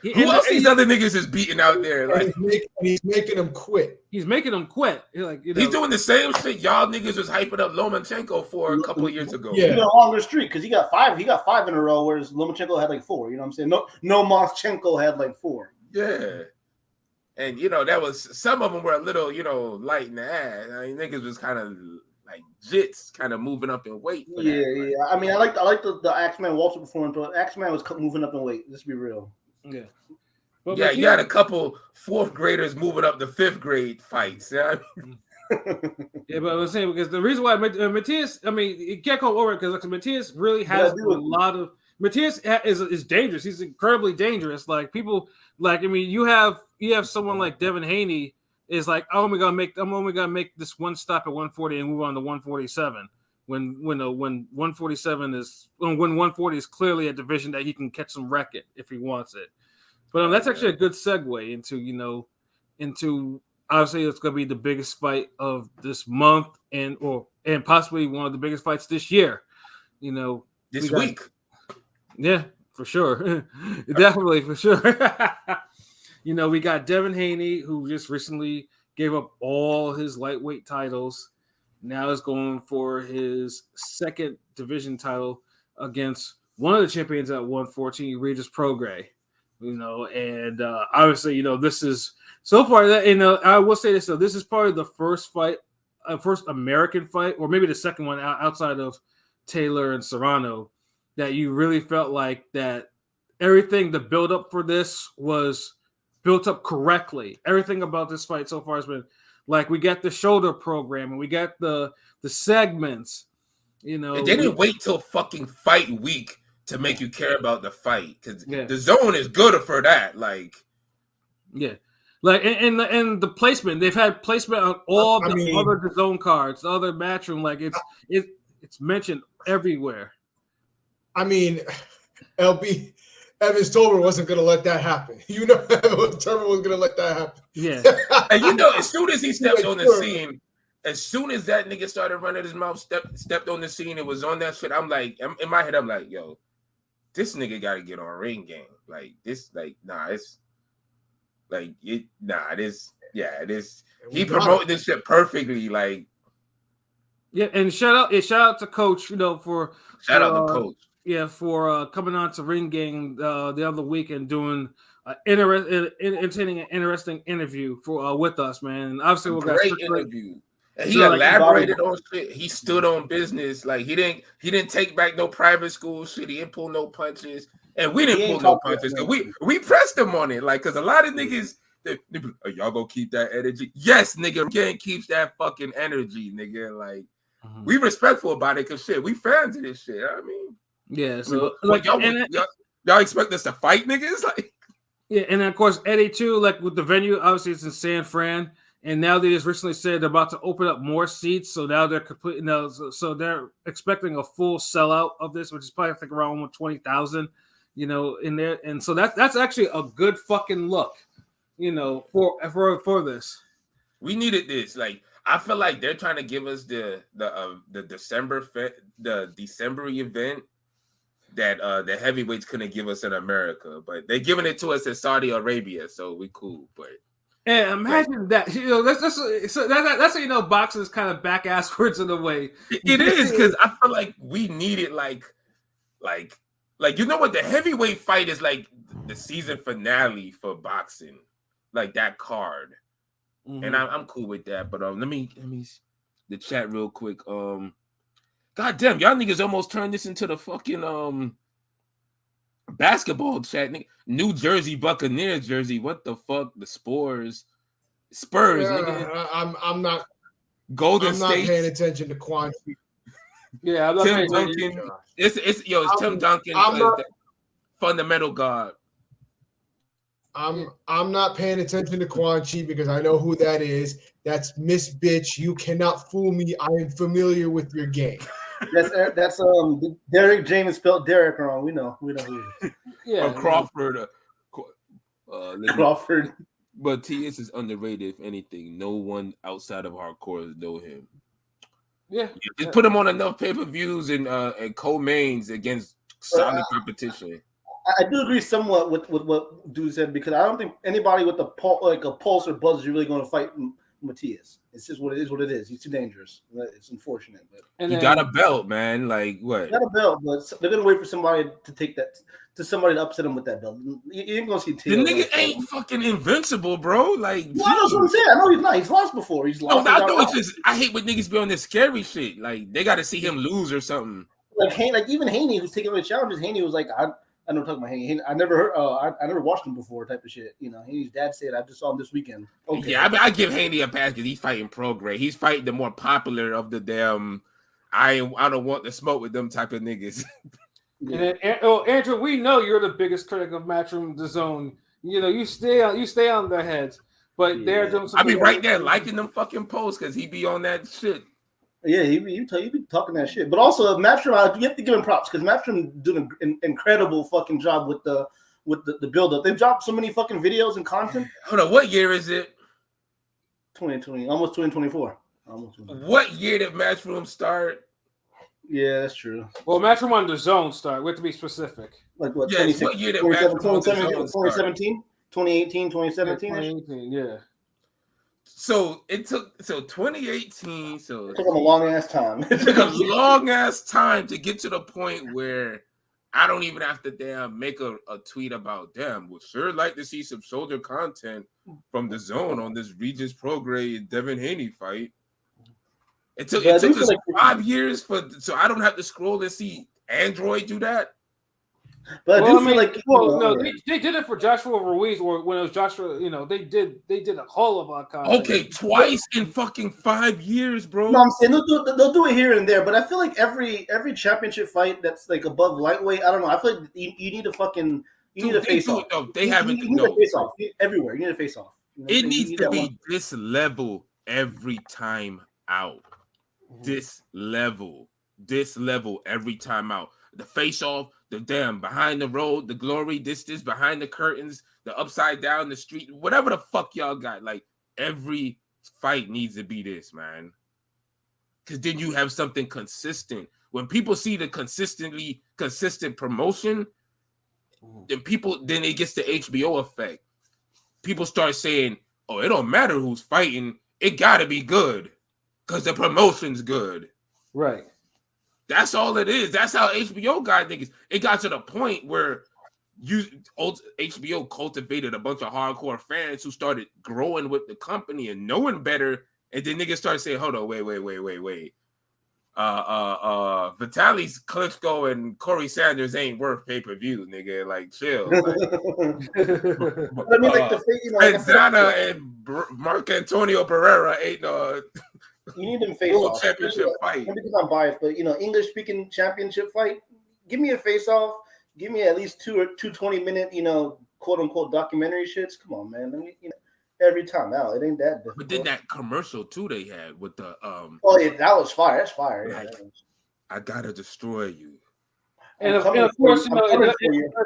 who else these other niggas is beating out there? Like, he's making them quit. He's making them quit. He's doing the same shit y'all niggas was hyping up Lomachenko for a couple of years ago. Yeah, he got a longer streak because he got five. He got 5 in a row, whereas Lomachenko had like 4. You know what I'm saying? No, Moschenko had like 4. Yeah, and that was some of them were a little light in the ass. I mean, niggas was kind of like jits, kind of moving up in weight. Yeah. I mean, I like the Axeman Walter performance, but Axeman was moving up in weight. Let's be real. Yeah. But yeah, you had a couple 4th graders moving up to 5th grade fights. Yeah, but I was saying because the reason why Matias, I mean, you can't go over it because Matias really has a lot of. Matias is dangerous. He's incredibly dangerous. Like people, like I mean, you have someone like Devin Haney is like I'm only gonna make this one stop at 140 and move on to 147. When 147 is when 140 is clearly a division that he can catch some wreck it if he wants it. But that's actually a good segue into obviously it's going to be the biggest fight of this month and possibly one of the biggest fights this year. This week. Yeah, for sure. Definitely for sure. We got Devin Haney, who just recently gave up all his lightweight titles. Now is going for his second division title against one of the champions at 114, Regis Prograis. And obviously, this is so far that I will say this though, this is probably the first American fight, or maybe the second one outside of Taylor and Serrano, that you really felt like that everything, the build up for this was built up correctly. Everything about this fight so far has been like, we got the shoulder program and we got the segments, They didn't wait till fucking fight week to make you care about the fight, because the zone is good for that. Like, yeah, like and the placement, they've had placement on all the other zone cards, the other matchroom. Like it's mentioned everywhere. I mean, LB Evans Tolbert wasn't going to let that happen. Evans Tolbert was going to let that happen. Yeah, and as soon as he stepped on the scene. As soon as that nigga started running his mouth, stepped on the scene, and was on that shit, I'm like, in my head, I'm like, yo, this nigga got to get on ring game. Like, this, like, nah, it's, like, it, nah, this, yeah, this, he promoted this shit perfectly, like. Yeah, and shout out to Coach, for Shout out to Coach. Yeah, for coming on to Ring Game the other week and doing entertaining and interesting interview with us, man. And obviously, we'll great interview. And he elaborated on shit. He stood on business. Like, he didn't take back no private school shit. He didn't pull no punches, and we didn't pull no punches. We pressed him on it, like, because a lot of niggas, they y'all gonna keep that energy? Yes, nigga, King keeps that fucking energy, nigga. Like, we respectful about it, because shit, we fans of this shit. You know what I mean, yeah. So like, y'all expect us to fight niggas, like, yeah, and of course Eddie too. Like, with the venue, obviously it's in San Fran. And now they just recently said they're about to open up more seats. So now they're complete. So they're expecting a full sellout of this, which is probably, I think, around 20,000, in there. And so that's actually a good fucking look, for this. We needed this. Like, I feel like they're trying to give us the December event that the heavyweights couldn't give us in America, but they're giving it to us in Saudi Arabia, so we cool. But and imagine that, that's how boxing is kind of back asswards in a way. It is, because I feel like we needed like what, the heavyweight fight is like the season finale for boxing, like that card, and I'm cool with that. But let me the chat real quick. God damn, y'all niggas almost turned this into the fucking basketball chat. New Jersey Buccaneers jersey. What the fuck? The Spurs. Nigga. I'm not. Golden I'm State. not paying attention to Quan Chi. Yeah, I'm not Tim Duncan. It's Tim Duncan. Fundamental God. I'm not paying attention to Quan Chi because I know who that is. That's Miss Bitch. You cannot fool me. I am familiar with your game. That's Derek James spelled Derek wrong. We know who it is. Yeah, Crawford. Crawford. But TS is underrated. If anything, no one outside of hardcore know him. Yeah, just put him on enough pay-per-views and co-mains against solid competition. I do agree somewhat with what Dude said, because I don't think anybody with a pulse or buzz is really going to fight Matias. It's just what it is. What it is. He's too dangerous. It's unfortunate, but he got a belt, man. Like, what? He got a belt, but they're gonna wait for somebody to take that, to somebody to upset him with that belt. You ain't gonna see the nigga ain't fucking invincible, bro. Like, well, that's what I'm saying. I know he's not. He's lost before. He's lost. No, I know. It's just I hate when niggas be on this scary shit. Like, they got to see him lose or something. Like even Haney, who's taking away challenges. Haney was like, I know, talking about Haney. I never heard. I never watched him before, type of shit. Haney's dad said, I just saw him this weekend. Okay. Yeah, I give Haney a pass because he's fighting Prograis. He's fighting the more popular of the damn. I don't want to smoke with them type of niggas. Yeah. And then, Andrew, we know you're the biggest critic of Matchroom The Zone. You stay on their heads. But they're doing I something. be right there liking them fucking posts because he be on that shit. Yeah, you be talking that shit. But also, Matchroom, you have to give him props because Matchroom doing an incredible fucking job with the build up. They've dropped so many fucking videos and content. Hold on, what year is it? 2020, almost 2024. What year did Matchroom start? Yeah, that's true. Well, Matchroom on the zone start. We have to be specific. Like what? Yes, what year did Matchroom on the zone start? 2017, 2018, 2017. 2018, yeah. So it took 2018. So It took them a long ass time. it took a long ass time to get to the point where I don't even have to damn make a tweet about them. Would sure like to see some shoulder content from the zone on this Regis Prograis Devin Haney fight. It took us 5 years so I don't have to scroll and see Android do that. But I do feel like they did it for Joshua Ruiz, or when it was Joshua, they did a whole of our content. Okay, twice in fucking 5 years, bro. No, I'm saying they'll do it here and there, but I feel like every championship fight that's like above lightweight, I don't know. I feel like you need a fucking face off. No, they haven't. You need a face off everywhere. You need a face off. It needs to be this level every time out. This level every time out. The face off, the damn behind the road, the glory, this behind the curtains, the upside down the street, whatever the fuck y'all got. Like every fight needs to be this, man. Because then you have something consistent. When people see the consistent promotion, then it gets the HBO effect. People start saying, "Oh, it don't matter who's fighting, it gotta be good." Because the promotion's good. Right. That's all it is. That's how HBO got niggas. It got to the point where HBO cultivated a bunch of hardcore fans who started growing with the company and knowing better. And then niggas started saying, hold on, wait. Vitaly Klitschko and Corey Sanders ain't worth pay-per-view, nigga. Like, chill. I mean, like Zana and Mark Antonio Pereira ain't you need them face off. Championship fight. Because I'm biased, but English speaking championship fight. Give me a face off. Give me at least 2 20-minute, quote unquote documentary shits. Come on, man. Let me, every time out. It ain't that difficult. But then that commercial too they had with the Oh yeah, that was fire. That's fire. Like, I gotta destroy you. And of course, of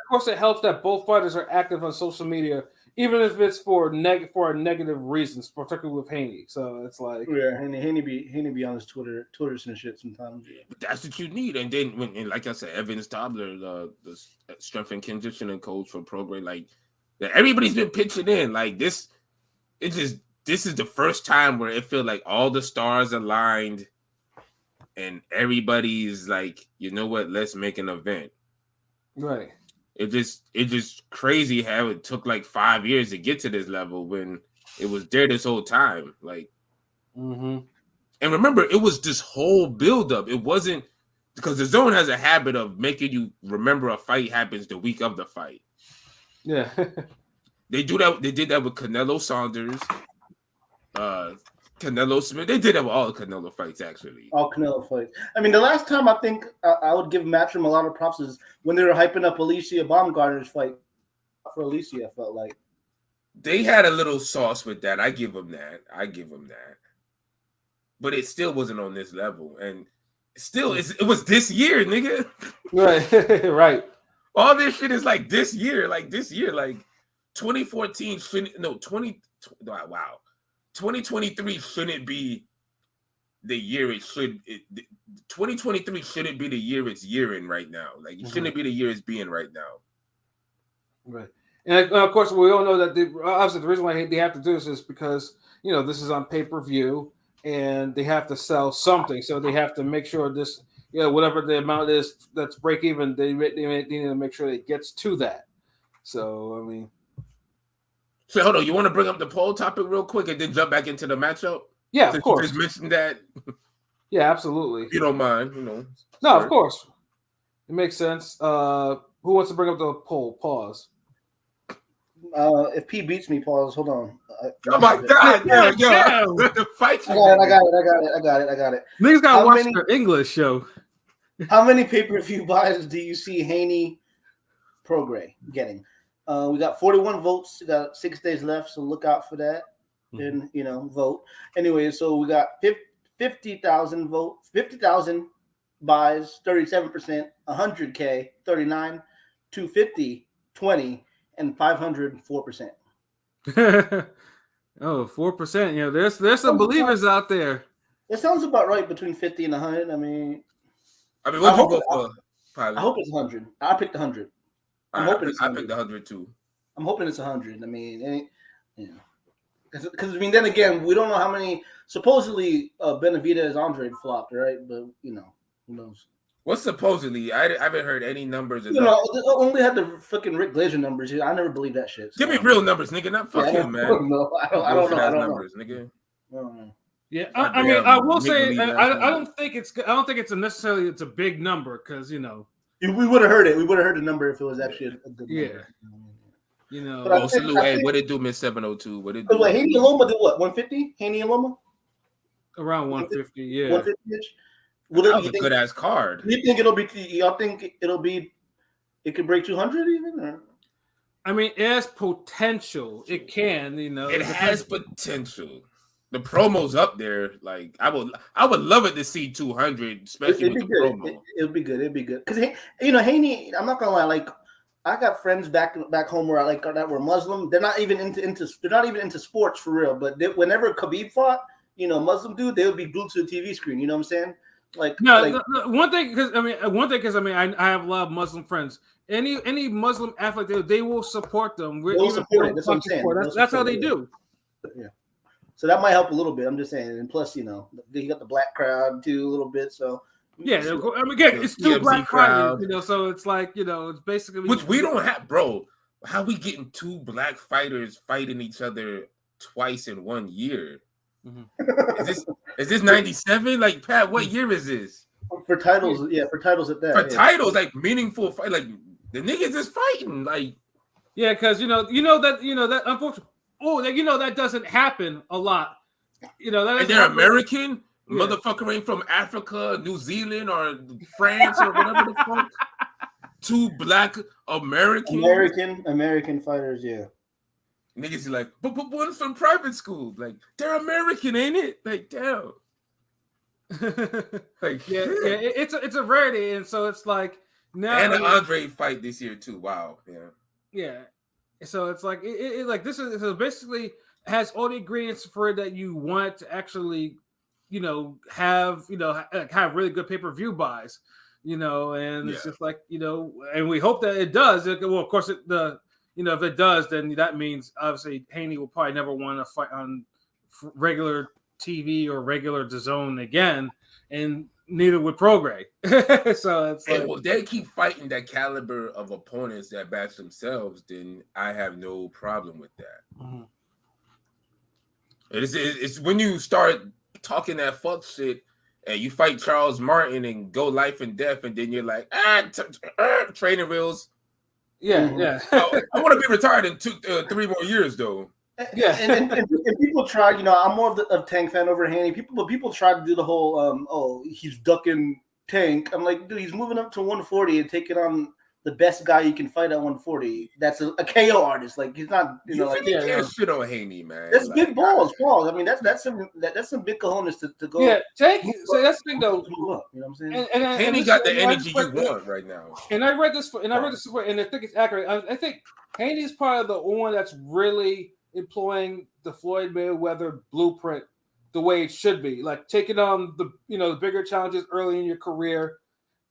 course, it helps that both fighters are active on social media, even if it's for negative reasons, particularly with Haney. So it's like, yeah, Haney be on his Twitter and shit sometimes. Yeah, but that's what you need. And then like I said, Evans Tobler, the strength and conditioning coach for Prograis, like everybody's been pitching in. Like this is the first time where it feels like all the stars aligned. And everybody's like, you know what? Let's make an event. Right. It just crazy how it took like 5 years to get to this level when it was there this whole time. Like, and remember, it was this whole buildup. It wasn't because the zone has a habit of making you remember a fight happens the week of the fight. Yeah. They do that. They did that with Canelo Saunders. Canelo Smith. They did that with all the Canelo fights, actually. All Canelo fights. I mean, the last time I think I would give Matchroom a lot of props is when they were hyping up Alicia Baumgartner's fight for Alicia. I felt like they had a little sauce with that. I give them that. But it still wasn't on this level, and still, it was this year, nigga. Right, right. All this shit is like this year, like 2014 shouldn't. No, 2023 shouldn't be the year it should. 2023 shouldn't be the year it's yearing right now. Like it shouldn't be the year it's being right now. Right, and of course we all know that obviously the reason why they have to do this is because this is on pay-per-view and they have to sell something, so they have to make sure this whatever the amount is that's break even, they need to make sure it gets to that. So I mean. So hold on, you want to bring up the poll topic real quick and then jump back into the matchup? Yeah, of course. You just mentioned that. Yeah, absolutely. If you don't mind, No, sorry. Of course. It makes sense. Who wants to bring up the poll? Pause. If P beats me, pause. Hold on. Oh my God! The fight. I got it. Niggas gotta watch the English show. How many pay-per-view buys do you see Haney Prograis getting? We got 41 votes. We got 6 days left, so look out for that. and vote. Anyway, so we got 50,000 votes, 50,000 buys, 37%, 100K, 39, 250, 20, and 500, 4%. Oh, 4%. You know, there's some believers out there. It sounds about right between 50 and 100. I mean, what you go for? I hope it's 100. I picked 100. I'm hoping it's 100. I picked 100 too. I'm hoping it's 100. I mean, because I mean, then again, we don't know how many. Supposedly, Benavidez Andre flopped, right? But who knows? What's supposedly? I haven't heard any numbers. They only had the fucking Rick Glazer numbers. I never believe that shit. So. Give me real numbers, nigga. Not fucking man. I don't know. Numbers, nigga. I don't know. Yeah, I mean, I will say, I don't think it's necessarily it's a big number because we would have heard it. We would have heard the number if it was actually a good number. Salute. What did do, Miss 702? What did do? Wait, Haney and Loma did what? 150? Haney and Loma? Around 150, yeah. 150-ish? That was a good ass card. You think y'all think it could break 200 even? Or? I mean, it has potential. It can, It has potential. The promo's up there. Like I would love it to see 200, especially with the promo. It'd be good. Because Haney, I'm not gonna lie. Like I got friends back home where that were Muslim. They're not even into sports for real. But whenever Khabib fought, Muslim dude, they would be glued to the TV screen. You know what I'm saying? One thing because I have a lot of Muslim friends. Any Muslim athlete, they will support them. They'll support it. That's what I'm saying. That's how they do. Yeah. So that might help a little bit. I'm just saying, and plus, you got the black crowd too a little bit. So yeah, I mean, again, it's two black fighters, so it's like it's basically which we don't have, bro. How we getting two black fighters fighting each other twice in 1 year? Mm-hmm. Is this 97? Like Pat, what year is this? For titles, yeah, for titles at that. For titles, like meaningful fight, like the niggas is fighting, like because that unfortunately. Oh, that doesn't happen a lot. And they're American. Yeah. Motherfucker ain't from Africa, New Zealand, or France, or whatever the fuck. Two black American fighters, yeah. Niggas are like, but one's from private school. Like, they're American, ain't it? Like, damn. Like, yeah, it's a rarity, and so it's like now. And the Andre fight this year too. Wow, yeah. So it's like this is basically has all the ingredients for it that you want to actually, have really good pay-per-view buys, and it's just like and we hope that it does. Well, of course, if it does, then that means obviously Haney will probably never want to fight on regular TV or regular DAZN again, and neither would Prograis. So it's like, they keep fighting that caliber of opponents that batch themselves, then I have no problem with that. Mm-hmm. It's when you start talking that fuck shit and you fight Charles Martin and go life and death, and then you're like, training wheels. Yeah, yeah. I want to be retired in 3 more years, though. Yeah, and people try. I'm more of Tank fan over Haney. People try to do the whole, he's ducking Tank. I'm like, dude, he's moving up to 140 and taking on the best guy you can fight at 140. That's a KO artist. Like he's not, can't shit on Haney, man. That's like, big balls. I mean, that's some big cojones to go. Yeah, Tank. So that's the thing, though. Move up, you know what I'm saying? And Haney got the energy you want right now. And I read this, and I think it's accurate. I think Haney's probably the one that's really employing the Floyd Mayweather blueprint the way it should be, like taking on the bigger challenges early in your career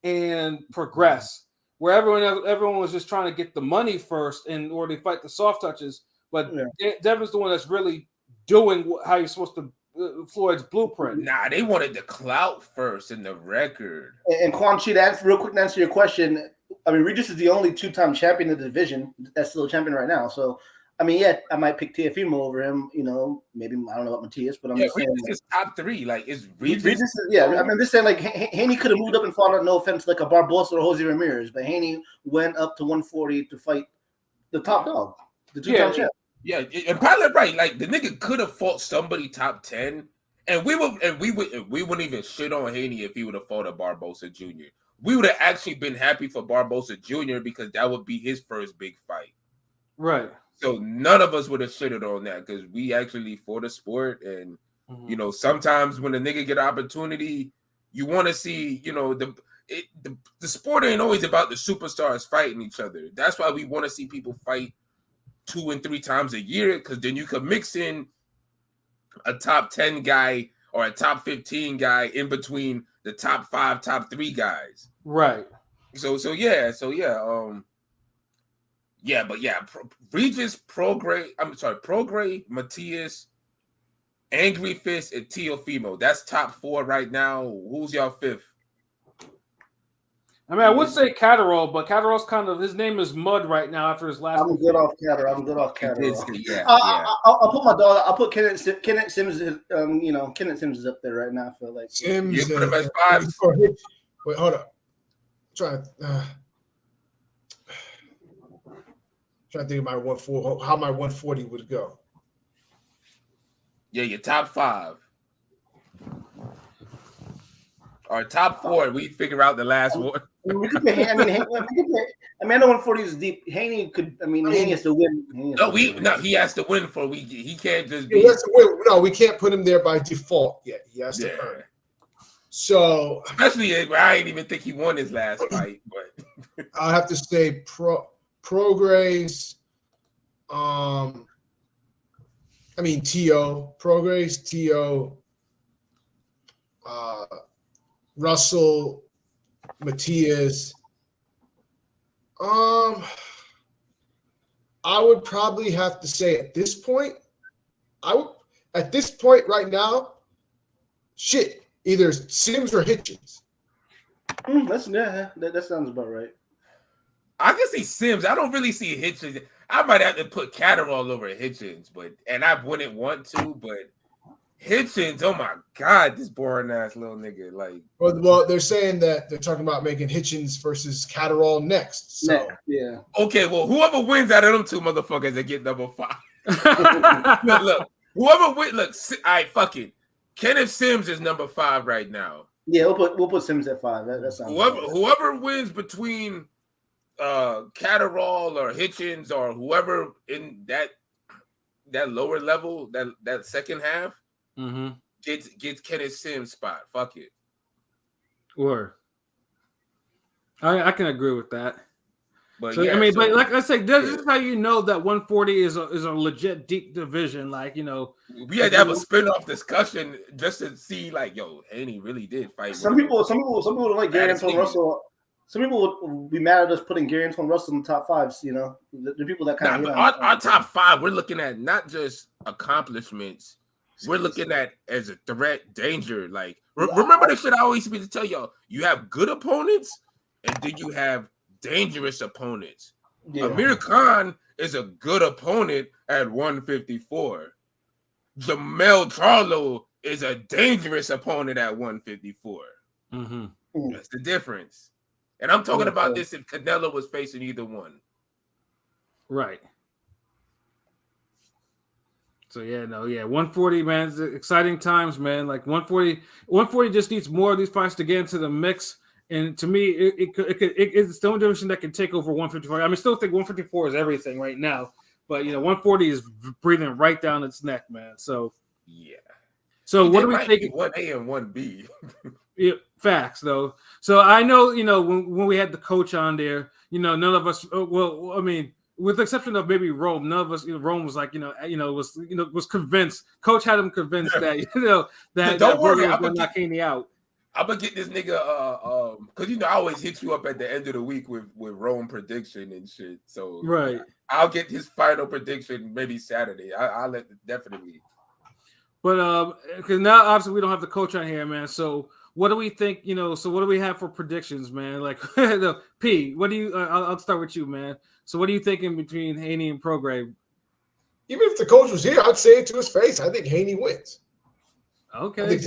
and progress. Where everyone was just trying to get the money first in order to fight the soft touches, but Devin's the one that's really doing how you're supposed to. Floyd's blueprint. Nah, they wanted the clout first in the record. And Quan Chi, real quick to answer your question. I mean, Regis is the only 2-time champion of the division that's still a champion right now. So. I mean, I might pick Teofimo over him. Maybe I don't know about Matias, but I'm just saying. Regis is top 3. Like, it's Regis. I'm just saying, like, Haney could have moved up and fought on, no offense, like a Barbosa or Jose Ramirez, but Haney went up to 140 to fight the top dog, the 2-time champ. Yeah, and probably right. Like, the nigga could have fought somebody top 10, and we wouldn't even shit on Haney if he would have fought a Barbosa Jr. We would have actually been happy for Barbosa Jr. because that would be his first big fight. Right. So none of us would have shitted on that because we actually for the sport. And, sometimes when a nigga get an opportunity, you want to see, the sport ain't always about the superstars fighting each other. That's why we want to see people fight 2 and 3 times a year, because then you could mix in a top 10 guy or a top 15 guy in between the top 5, top 3 guys. Right. Regis, Prograis, Matias, Angry Fist, and Teofimo. That's top 4 right now. Who's y'all 5th? I mean, I would say Catterall, but Catterall's kind of, his name is mud right now after his last. I'm good off Catterall. Yeah. I'll put my dog. I'll put Kenneth Sims. Kenneth Sims is up there right now. I feel like Sims. You put him at 5. Wait, hold up. Trying to think of my 140. How my 140 would go. Yeah, your top 5. Or top 4. We figure out the last one. We could put Amanda 140 is deep. Haney could. Haney has to win. He has to win for he can't just be. He has to win. No, we can't put him there by default yet. He has to earn it. So especially, I didn't even think he won his last fight, but I'll have to say Prograis. Prograis, T.O., Russell, Matias. I would probably have to say at this point right now, either Sims or Hitchens. That sounds about right. I can see Sims. I don't really see Hitchens. I might have to put Catterall over Hitchens, and I wouldn't want to, but Hitchens, oh my God, this boring ass little nigga. Well, they're saying that they're talking about making Hitchens versus Catterall next. So yeah. Okay, well, whoever wins out of them 2 motherfuckers, they get number 5. look, whoever wins, all right, fuck it. Kenneth Sims is number 5 right now. Yeah, we'll put Sims at 5. That sounds whoever wins between Catterall or Hitchens or whoever in that lower level, that second half, gets Kenneth Sims spot. Fuck it. Or I can agree with that. But so, but like I said, this is how you know that 140 is a legit deep division. We had to have a spin-off discussion just to see, Haney really did fight. Some people don't like Gary Antoine Russell. Some people would be mad at us putting Gary Antoine Russell in the top 5s. The people that kind of our top 5. We're looking at not just accomplishments. We're looking at as a threat, danger. Remember the shit I always used to tell y'all. You have good opponents, and then you have dangerous opponents. Yeah. Amir Khan is a good opponent at 154. Jamel Charlo is a dangerous opponent at 154. That's the difference. And I'm talking about this if Canelo was facing either one. Right. So 140, man, it's exciting times, man. 140 just needs more of these fights to get into the mix. And to me, it's the only division that can take over 154. I still think 154 is everything right now, but 140 is breathing right down its neck, man. So yeah. So what do we think? 1A and 1B. Yeah, facts though. So I know, when we had the coach on there, none of us. With the exception of maybe Rome, none of us. Rome was was convinced. Coach had him convinced that that don't worry, I'm gonna knock Haney out. I'm gonna get this nigga because I always hit you up at the end of the week with Rome prediction and shit. So right, I'll get his final prediction maybe Saturday. I'll let definitely. But because now obviously we don't have the coach on here, man. So what do we think? So what do we have for predictions, man? P, what do you? I'll start with you, man. So what are you thinking between Haney and Prograis? Even if the coach was here, I'd say it to his face. I think Haney wins. Okay. I think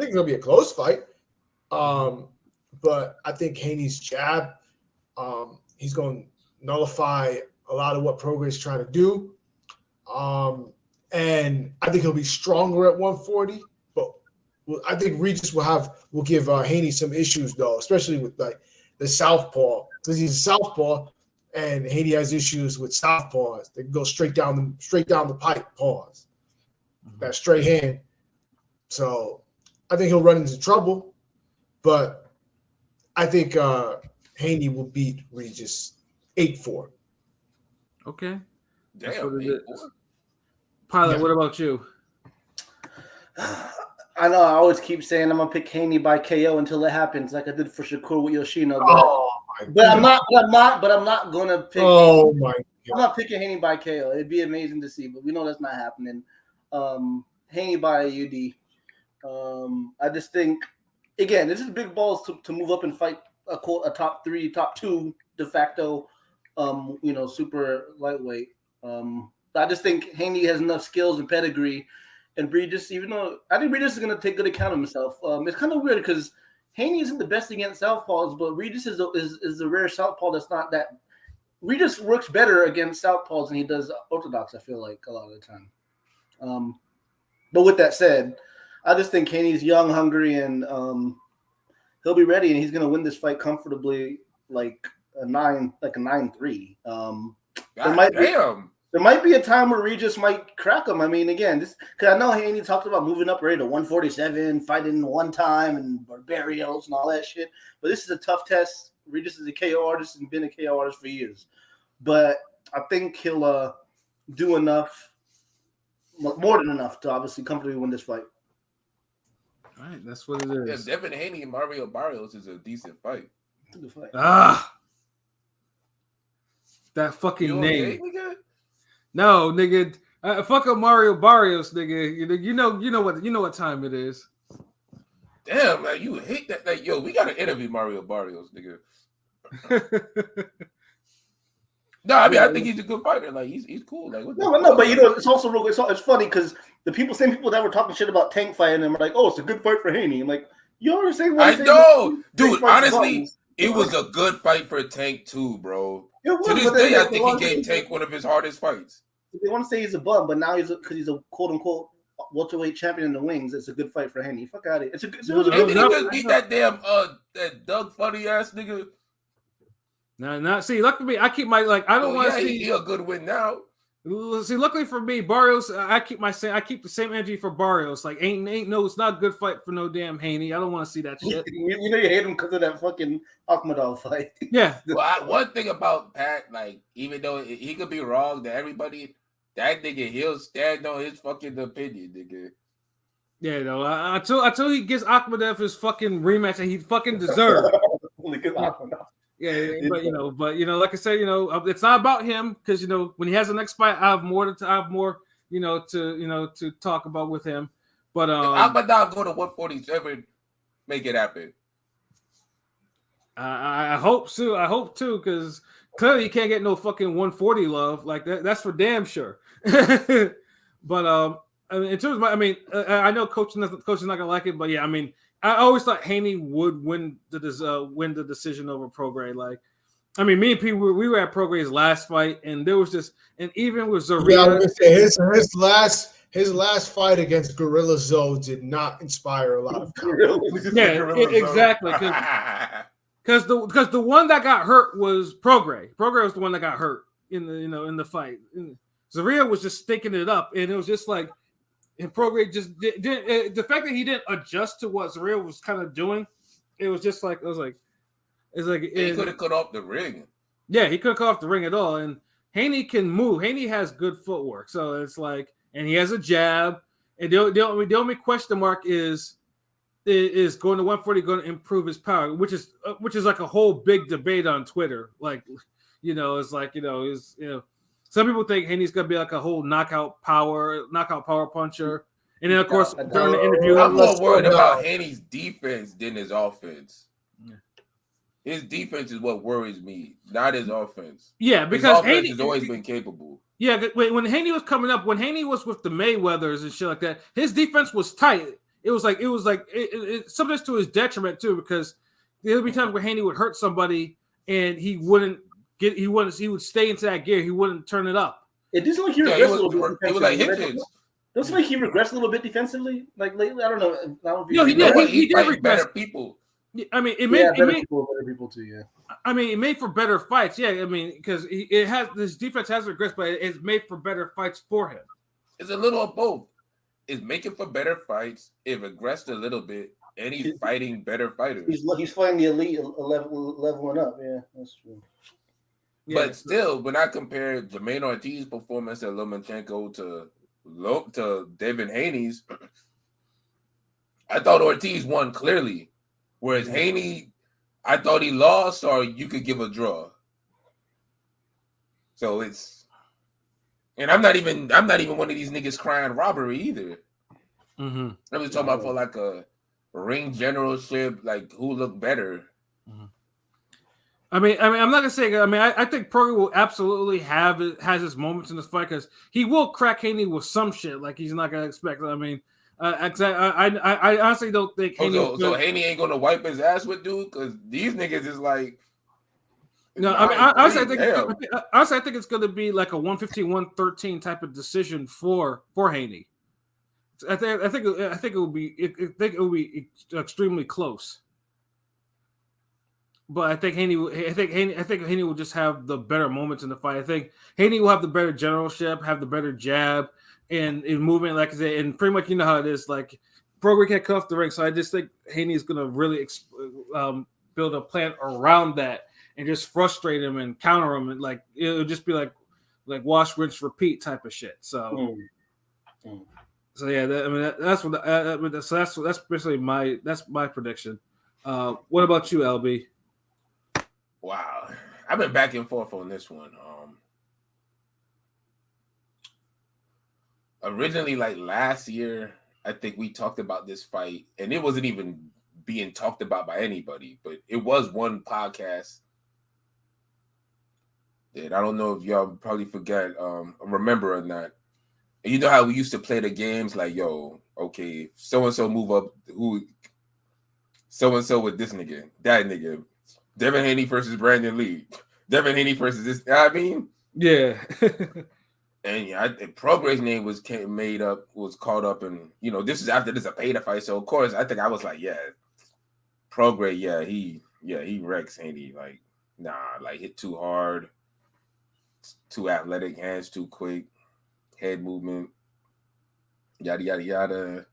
it's gonna be a close fight. But I think Haney's jab, he's going to nullify a lot of what Prograis is trying to do. And I think he'll be stronger at 140. But I think Regis will give Haney some issues though, especially with the southpaw, because he's a southpaw, and Haney has issues with southpaws. They can go straight down the pipe. Pause. That straight hand. So I think he'll run into trouble, but I think Haney will beat Regis 8-4. Okay. That's Damn, what it is. Pilot, what about you? I know I always keep saying I'm gonna pick Haney by KO until it happens, like I did for Shakur with Yoshino. But I'm not gonna pick. Oh Haney. my! I'm not picking Haney by KO. It'd be amazing to see, but we know that's not happening. Haney by UD. I just think, again, this is big balls to move up and fight a top 3, top 2 de facto, super lightweight. I just think Haney has enough skills and pedigree. And Regis, even though I think Regis is going to take good account of himself, it's kind of weird because Haney isn't the best against southpaws, but Regis is a rare southpaw that's not that. Regis works better against southpaws than he does orthodox. I feel like a lot of the time. But with that said, I just think Haney's young, hungry, and he'll be ready, and he's going to win this fight comfortably, like a 9-3. There might be a time where Regis might crack him. I mean, again, because I know Haney talked about moving up already to 147, fighting one time and Barbarios and all that shit. But this is a tough test. Regis is a KO artist and been a KO artist for years. But I think he'll do enough, more than enough, to obviously comfortably win this fight. All right, that's what it is. Yeah, Devin Haney and Mario Barrios is a decent fight. It's a good fight. That fucking name. Okay, No, nigga. Fuck up Mario Barrios, nigga. You know what time it is. Damn, man, you hate that. Like, yo, we gotta interview Mario Barrios, nigga. No, I mean, I think he's a good fighter. Like, he's cool. Like, no, but it's also real. It's funny because same people that were talking shit about Tank fighting him are like, oh, it's a good fight for Haney. I'm like, you already say one. I know, dude. Honestly, it was a good fight for Tank too, bro. To this day, I think he gave Tank one of his hardest fights. They want to say he's a bum, but now because he's a quote unquote welterweight champion in the wings, it's a good fight for Haney. Fuck out of it. He just beat that damn that Doug funny ass nigga. Nah. See, luckily I keep my I don't want to see he a good win now. See, luckily for me, Barrios, I keep the same energy for Barrios. Like, it's not a good fight for no damn Haney. I don't want to see that shit. You know you hate him because of that fucking Akhmadov fight. Yeah. Well, one thing about Pat, like, even though he could be wrong, that nigga, he'll stand on his fucking opinion, nigga. Yeah, no. Until he gets Akhmadov his fucking rematch that he fucking deserves. Yeah, but like I said, it's not about him because when he has the next fight, I have more to talk about with him. But if Akhmadov go to 147, make it happen. I hope so. I hope too, because clearly you can't get no fucking 140 love like that. That's for damn sure. But in terms of I know coach's not gonna like it, but yeah, I mean. I always thought Haney would win the decision over Prograis. Like, I mean, me and Pete, we were at Prograis' last fight, and there was and even with Zaria. Yeah, I was gonna say his last fight against Gorilla Zoe did not inspire a lot of confidence. Yeah, exactly. Because the one that got hurt was Prograis. Prograis was the one that got hurt in the fight. Zaria was just stinking it up, and it was just like. And Prograis just didn't. The fact that he didn't adjust to what Zaria was kind of doing, it was just like he could have cut off the ring. Yeah, he couldn't cut off the ring at all. And Haney can move. Haney has good footwork, so it's like, and he has a jab. And the only question mark is going to 140 going to improve his power, which is like a whole big debate on Twitter. Like, it's like some people think Haney's gonna be like a whole knockout power puncher, and then of course during the interview, I'm more worried about Haney's defense than his offense. Yeah. His defense is what worries me, not his offense. Yeah, because Haney has always been capable. Yeah, when Haney was coming up, when Haney was with the Mayweathers and shit like that, his defense was tight. It was sometimes to his detriment too, because there would be times where Haney would hurt somebody and he would stay into that gear. He wouldn't turn it up. It doesn't like he regressed a little bit. It was like hitches. Doesn't like he regressed a little bit defensively. Like lately, I don't know. He did regress. Better people. I mean, better people too. Yeah. I mean, it made for better fights. Yeah, I mean, because it has this defense has regressed, but it's made for better fights for him. It's a little of both. It's making for better fights. It regressed a little bit, and he's fighting better fighters. He's fighting the elite leveling up. Yeah, that's true. Yeah. But still, when I compare Jermaine Ortiz's performance at Lomachenko to Devin Haney's, I thought Ortiz won clearly, whereas Haney, I thought he lost, or you could give a draw. So it's, and I'm not even one of these niggas crying robbery either. Mm-hmm. I was talking about for like a ring generalship, like who looked better. Mm-hmm. I mean, I'm not gonna say. I mean, I think Prograis will absolutely has his moments in this fight because he will crack Haney with some shit like he's not gonna expect. I mean, I honestly don't think Haney. So Haney ain't gonna wipe his ass with dude because these niggas is like. No, I mean, honestly, I think it's gonna be like a 115-113 type of decision for Haney. I think it will be extremely close. But I think Haney will just have the better moments in the fight. I think Haney will have the better generalship, have the better jab, and in movement, like I said, and pretty much you know how it is. Like Prograis can't cut off the ring, so I just think Haney is gonna really build a plan around that and just frustrate him and counter him, and like it'll just be like wash, rinse, repeat type of shit. So. So yeah, that's basically my prediction. What about you, LB? Wow, I've been back and forth on this one. Originally, like last year, I think we talked about this fight, and it wasn't even being talked about by anybody, but it was one podcast that I don't know if y'all probably remember or not. And you know how we used to play the games like, yo, okay, so and so move up, who so and so with this nigga, that nigga. Devin Haney versus Brandon Lee. Devin Haney versus this. You know what I mean? Yeah. And yeah, Prograis' name was caught up, and you know this is after this a paid fight. So of course, I think I was like, yeah, Prograis, he wrecks Haney. Like, nah, like hit too hard, too athletic, hands too quick, head movement, yada yada yada.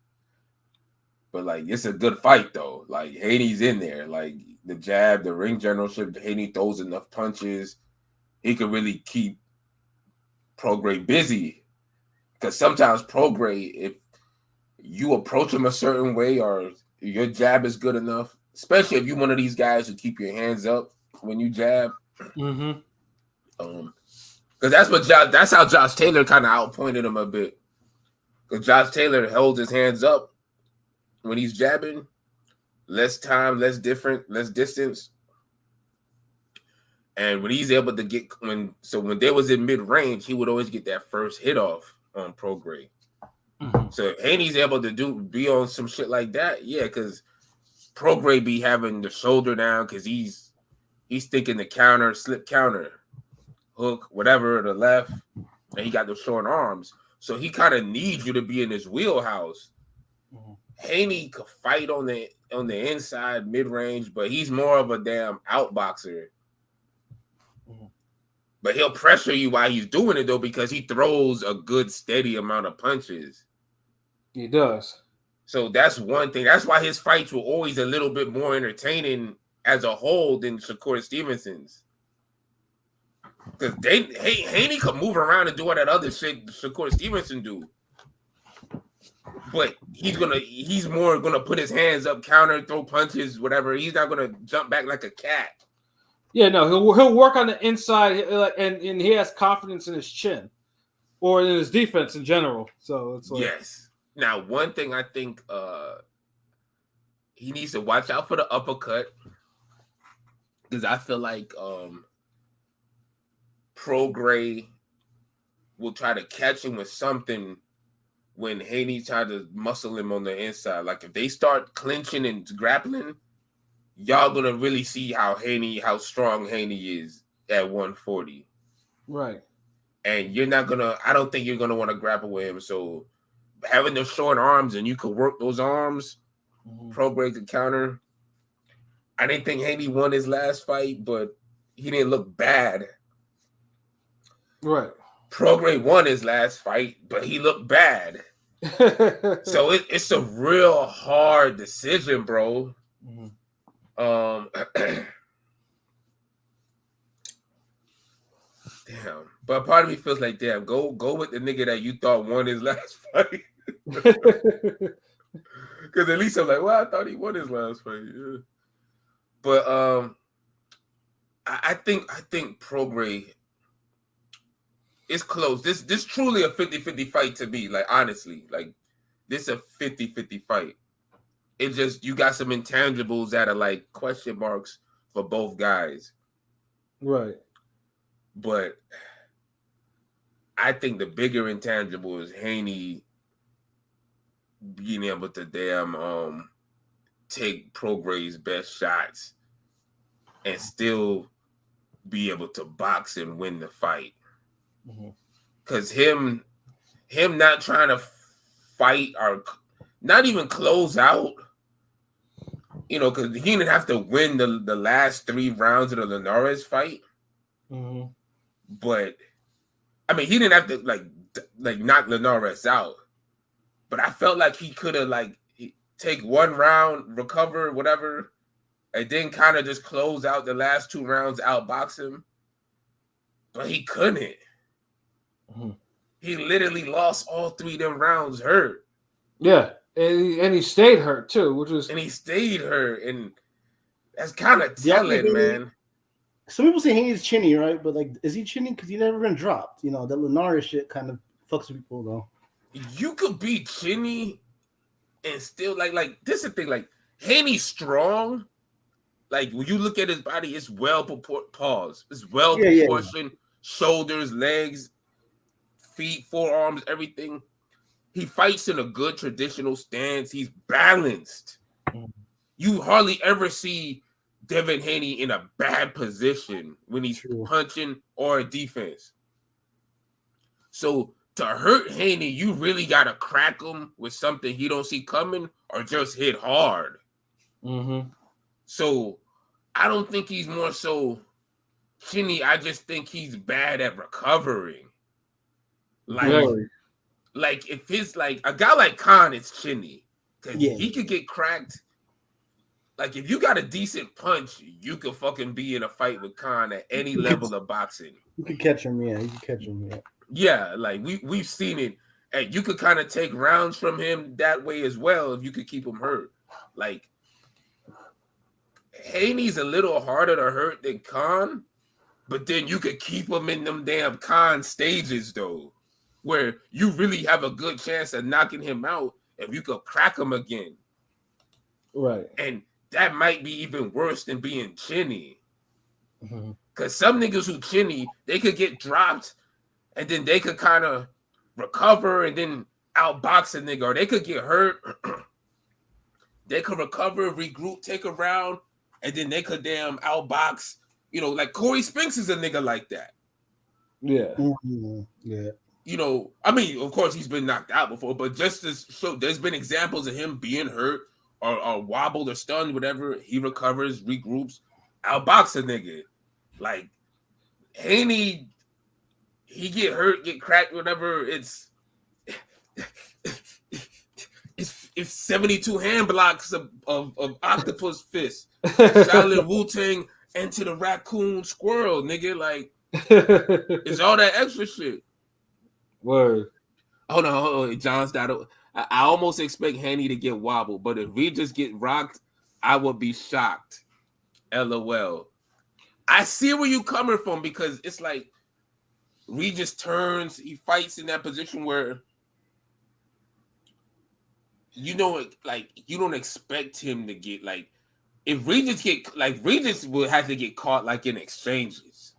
But like, it's a good fight though. Like Haney's in there. Like the jab, the ring generalship. Haney throws enough punches. He could really keep Prograis busy. Because sometimes Prograis, if you approach him a certain way or your jab is good enough, especially if you're one of these guys who keep your hands up when you jab. Mm-hmm. Because that's how Josh Taylor kind of outpointed him a bit. Because Josh Taylor held his hands up when he's jabbing, less time, less distance. And when he's able to when they was in mid-range, he would always get that first hit off on Prograis. Mm-hmm. So if Haney's able to be on some shit like that, yeah, because Prograis be having the shoulder down because he's thinking the counter, slip counter, hook, whatever, the left, and he got those short arms. So he kind of needs you to be in his wheelhouse. Mm-hmm. Haney could fight on the inside, mid-range, but he's more of a damn outboxer. Mm-hmm. But he'll pressure you while he's doing it, though, because he throws a good, steady amount of punches. He does. So that's one thing. That's why his fights were always a little bit more entertaining as a whole than Shakur Stevenson's. Because Haney could move around and do all that other shit Shakur Stevenson do. But he's more gonna put his hands up, counter, throw punches, whatever. He's not gonna jump back like a cat. Yeah, no, he'll work on the inside, and he has confidence in his chin or in his defense in general. So it's like, yes. Now, one thing I think he needs to watch out for the uppercut because I feel like Prograis will try to catch him with something when Haney tried to muscle him on the inside. Like if they start clinching and grappling, y'all gonna really see how strong Haney is at 140. Right. And I don't think you're gonna want to grapple with him. So having those short arms and you could work those arms, Prograis could counter. I didn't think Haney won his last fight, but he didn't look bad. Right. Prograis won his last fight, but he looked bad. So it's a real hard decision, bro. Damn. But part of me feels like, damn, go with the nigga that you thought won his last fight. Because at least I'm like, well, I thought he won his last fight. Yeah. But I think Prograis is close. This truly a 50-50 fight to me. Like, honestly, like this is a 50-50 fight. It just, you got some intangibles that are like question marks for both guys. Right. But I think the bigger intangible is Haney being able to damn take Prograis' best shots and still be able to box and win the fight. Because him not trying to fight or not even close out, you know, because he didn't have to win the last 3 rounds of the Ramirez fight. But I mean, he didn't have to like knock Ramirez out. But I felt like he could have like take 1 round, recover, whatever, and then kind of just close out the last 2 rounds, outbox him. But he couldn't. He literally lost all 3 of them rounds hurt. Yeah, and he stayed hurt too, which was. And he stayed hurt, and that's kind of telling, man. Some people say Haney's chinny, right? But like, is he chinny? Because he never been dropped. You know, that Linares shit kind of fucks with people, though. You could be chinny and still like this is the thing. Like, Haney's strong. Like, when you look at his body, it's well proportioned. It's well proportioned. Shoulders, legs, feet, forearms, everything. He fights in a good traditional stance. He's balanced. You hardly ever see Devin Haney in a bad position when he's punching or defense. So to hurt Haney, you really got to crack him with something he don't see coming or just hit hard. So I don't think he's more so chinny. I just think he's bad at recovering. Like if it's like a guy like Khan, it's chinny because he could get cracked. Like, if you got a decent punch, you could fucking be in a fight with Khan at any level of boxing. You can catch him, yeah. You can catch him, yeah. Yeah, like we've seen it, and you could kind of take rounds from him that way as well if you could keep him hurt. Like, Haney's a little harder to hurt than Khan, but then you could keep him in them damn Khan stages though, where you really have a good chance of knocking him out if you could crack him again. Right. And that might be even worse than being chinny. Because some niggas who chinny, they could get dropped and then they could kind of recover and then outbox a nigga, or they could get hurt. They could recover, regroup, take a round, and then they could damn outbox. You know, like Corey Spinks is a nigga like that. Yeah. Yeah. You know, I mean, of course, he's been knocked out before, but just to show, there's been examples of him being hurt or wobbled or stunned, whatever. He recovers, regroups, outbox a nigga. Like, Haney, he get hurt, get cracked, whatever. It's 72 hand blocks of octopus fist. Shaolin Wu-Tang into the raccoon squirrel, nigga. Like, it's all that extra shit. Word. Hold on. John's that. I almost expect Haney to get wobbled, but if we just get rocked, I would be shocked. LOL. I see where you coming from, because it's like Regis turns, he fights in that position where you know, like, you don't expect him to get, like, if Regis will have to get caught like in exchanges.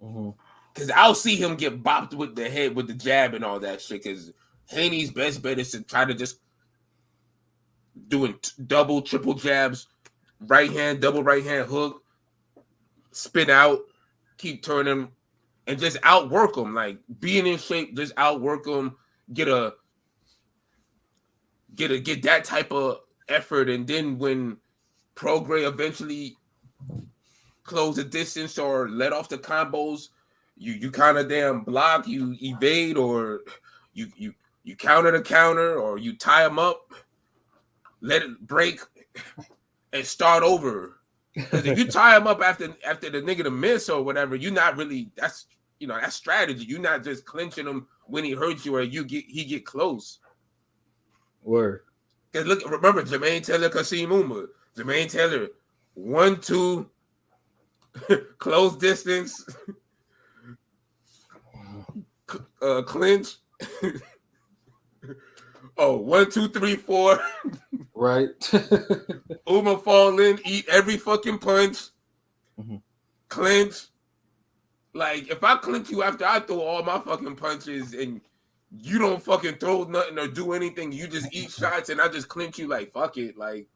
Because I'll see him get bopped with the head with the jab and all that shit. Because Haney's best bet is to try to just doing double, triple jabs, right hand, double right hand hook, spin out, keep turning, and just outwork him. Like, being in shape, just outwork him, get that type of effort. And then when Prograis eventually close the distance or let off the combos, you kind of damn block, you evade, or you counter the counter, or you tie them up, let it break, and start over. Because if you tie him up after the nigga to miss or whatever, you're not really that's strategy. You're not just clinching him when he hurts you or he get close. Word. Because remember Jermaine Taylor, Kasim Uma. Jermaine Taylor, 1-2, close distance, clinch. Oh, 1, 2, 3, 4. Right. Uma fall in, eat every fucking punch, clinch. Like, if I clinch you after I throw all my fucking punches and you don't fucking throw nothing or do anything, you just eat shots and I just clinch you, like, fuck it. Like,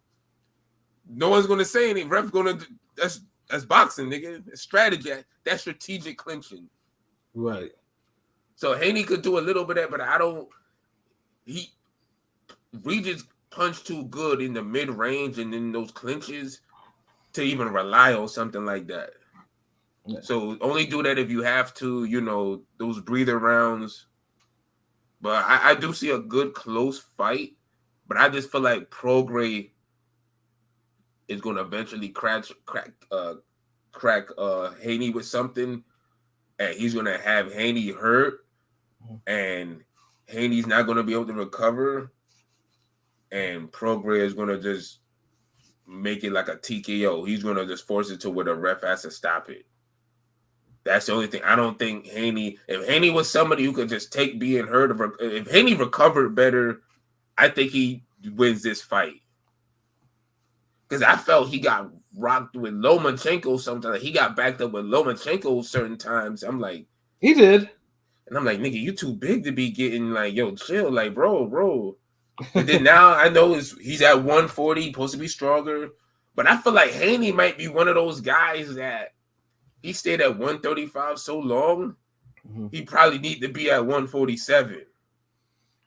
no one's going to say anything. Ref's going to, that's boxing, nigga. It's strategy. That's strategic clinching. Right. So Haney could do a little bit of that, but Regis punch too good in the mid range and in those clinches to even rely on something like that. Yeah. So only do that if you have to, those breather rounds. But I do see a good close fight, but I just feel like Prograis is going to eventually crack Haney with something, and he's going to have Haney hurt, and Haney's not going to be able to recover. And Prograis is going to just make it like a TKO. He's going to just force it to where the ref has to stop it. That's the only thing. I don't think if Haney was somebody who could just take being hurt, if Haney recovered better, I think he wins this fight. Because I felt he got rocked with Lomachenko sometimes. He got backed up with Lomachenko certain times. I'm like, he did. And I'm like, nigga, you too big to be getting like, yo, chill. Like, bro. And then now I know he's at 140, supposed to be stronger. But I feel like Haney might be one of those guys that he stayed at 135 so long, he probably need to be at 147.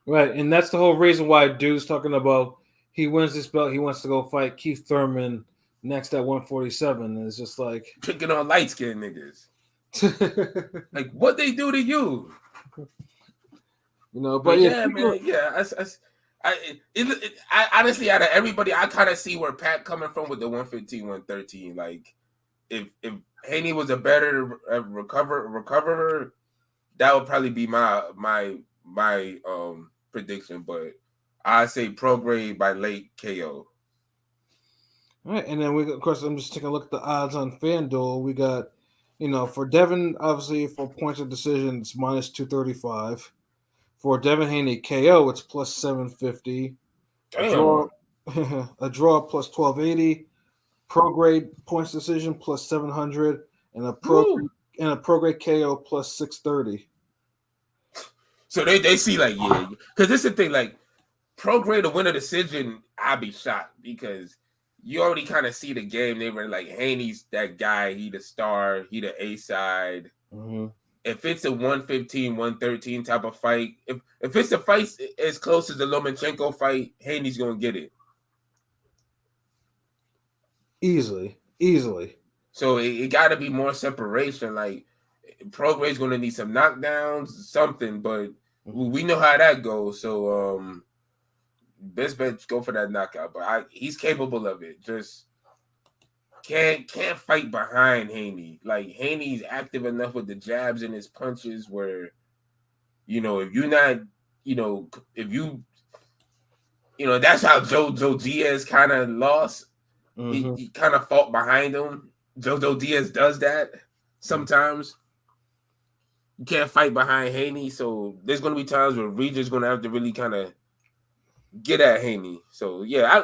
Right, and that's the whole reason why dude's talking about he wins this belt, he wants to go fight Keith Thurman next at 147. And it's just like picking on light-skinned niggas. Like, what they do to you? But yeah, man, yeah. I honestly, out of everybody, I kind of see where Pat coming from with the 115, 113. Like, if Haney was a better recoverer, that would probably be my prediction. But I say Prograis by late KO. All right, and then of course, I'm just taking a look at the odds on FanDuel. We got, for Devin, obviously for points of decision, it's minus 235. For Devin Haney KO, it's plus 750. Damn. A draw plus 1280. Prograis points decision plus 700, and a Prograis KO plus 630. So they see like, yeah, because this is the thing, like Prograis to win a decision, I'd be shocked because you already kind of see the game. They were like, Haney's that guy, he the star, he the A side. If it's a 115, 113 type of fight, if it's a fight as close as the Lomachenko fight, Haney's gonna get it. Easily. So it got to be more separation. Like Prograis going to need some knockdowns, something. But we know how that goes. So best bet go for that knockout. But he's capable of it. Just can't fight behind Haney. Like Haney's active enough with the jabs and his punches where, if you're not, if you, that's how Joe Diaz kind of lost. He kind of fought behind him. Jojo Diaz does that sometimes. You can't fight behind Haney, so there's going to be times where Regis going to have to really kind of get at Haney. So, yeah,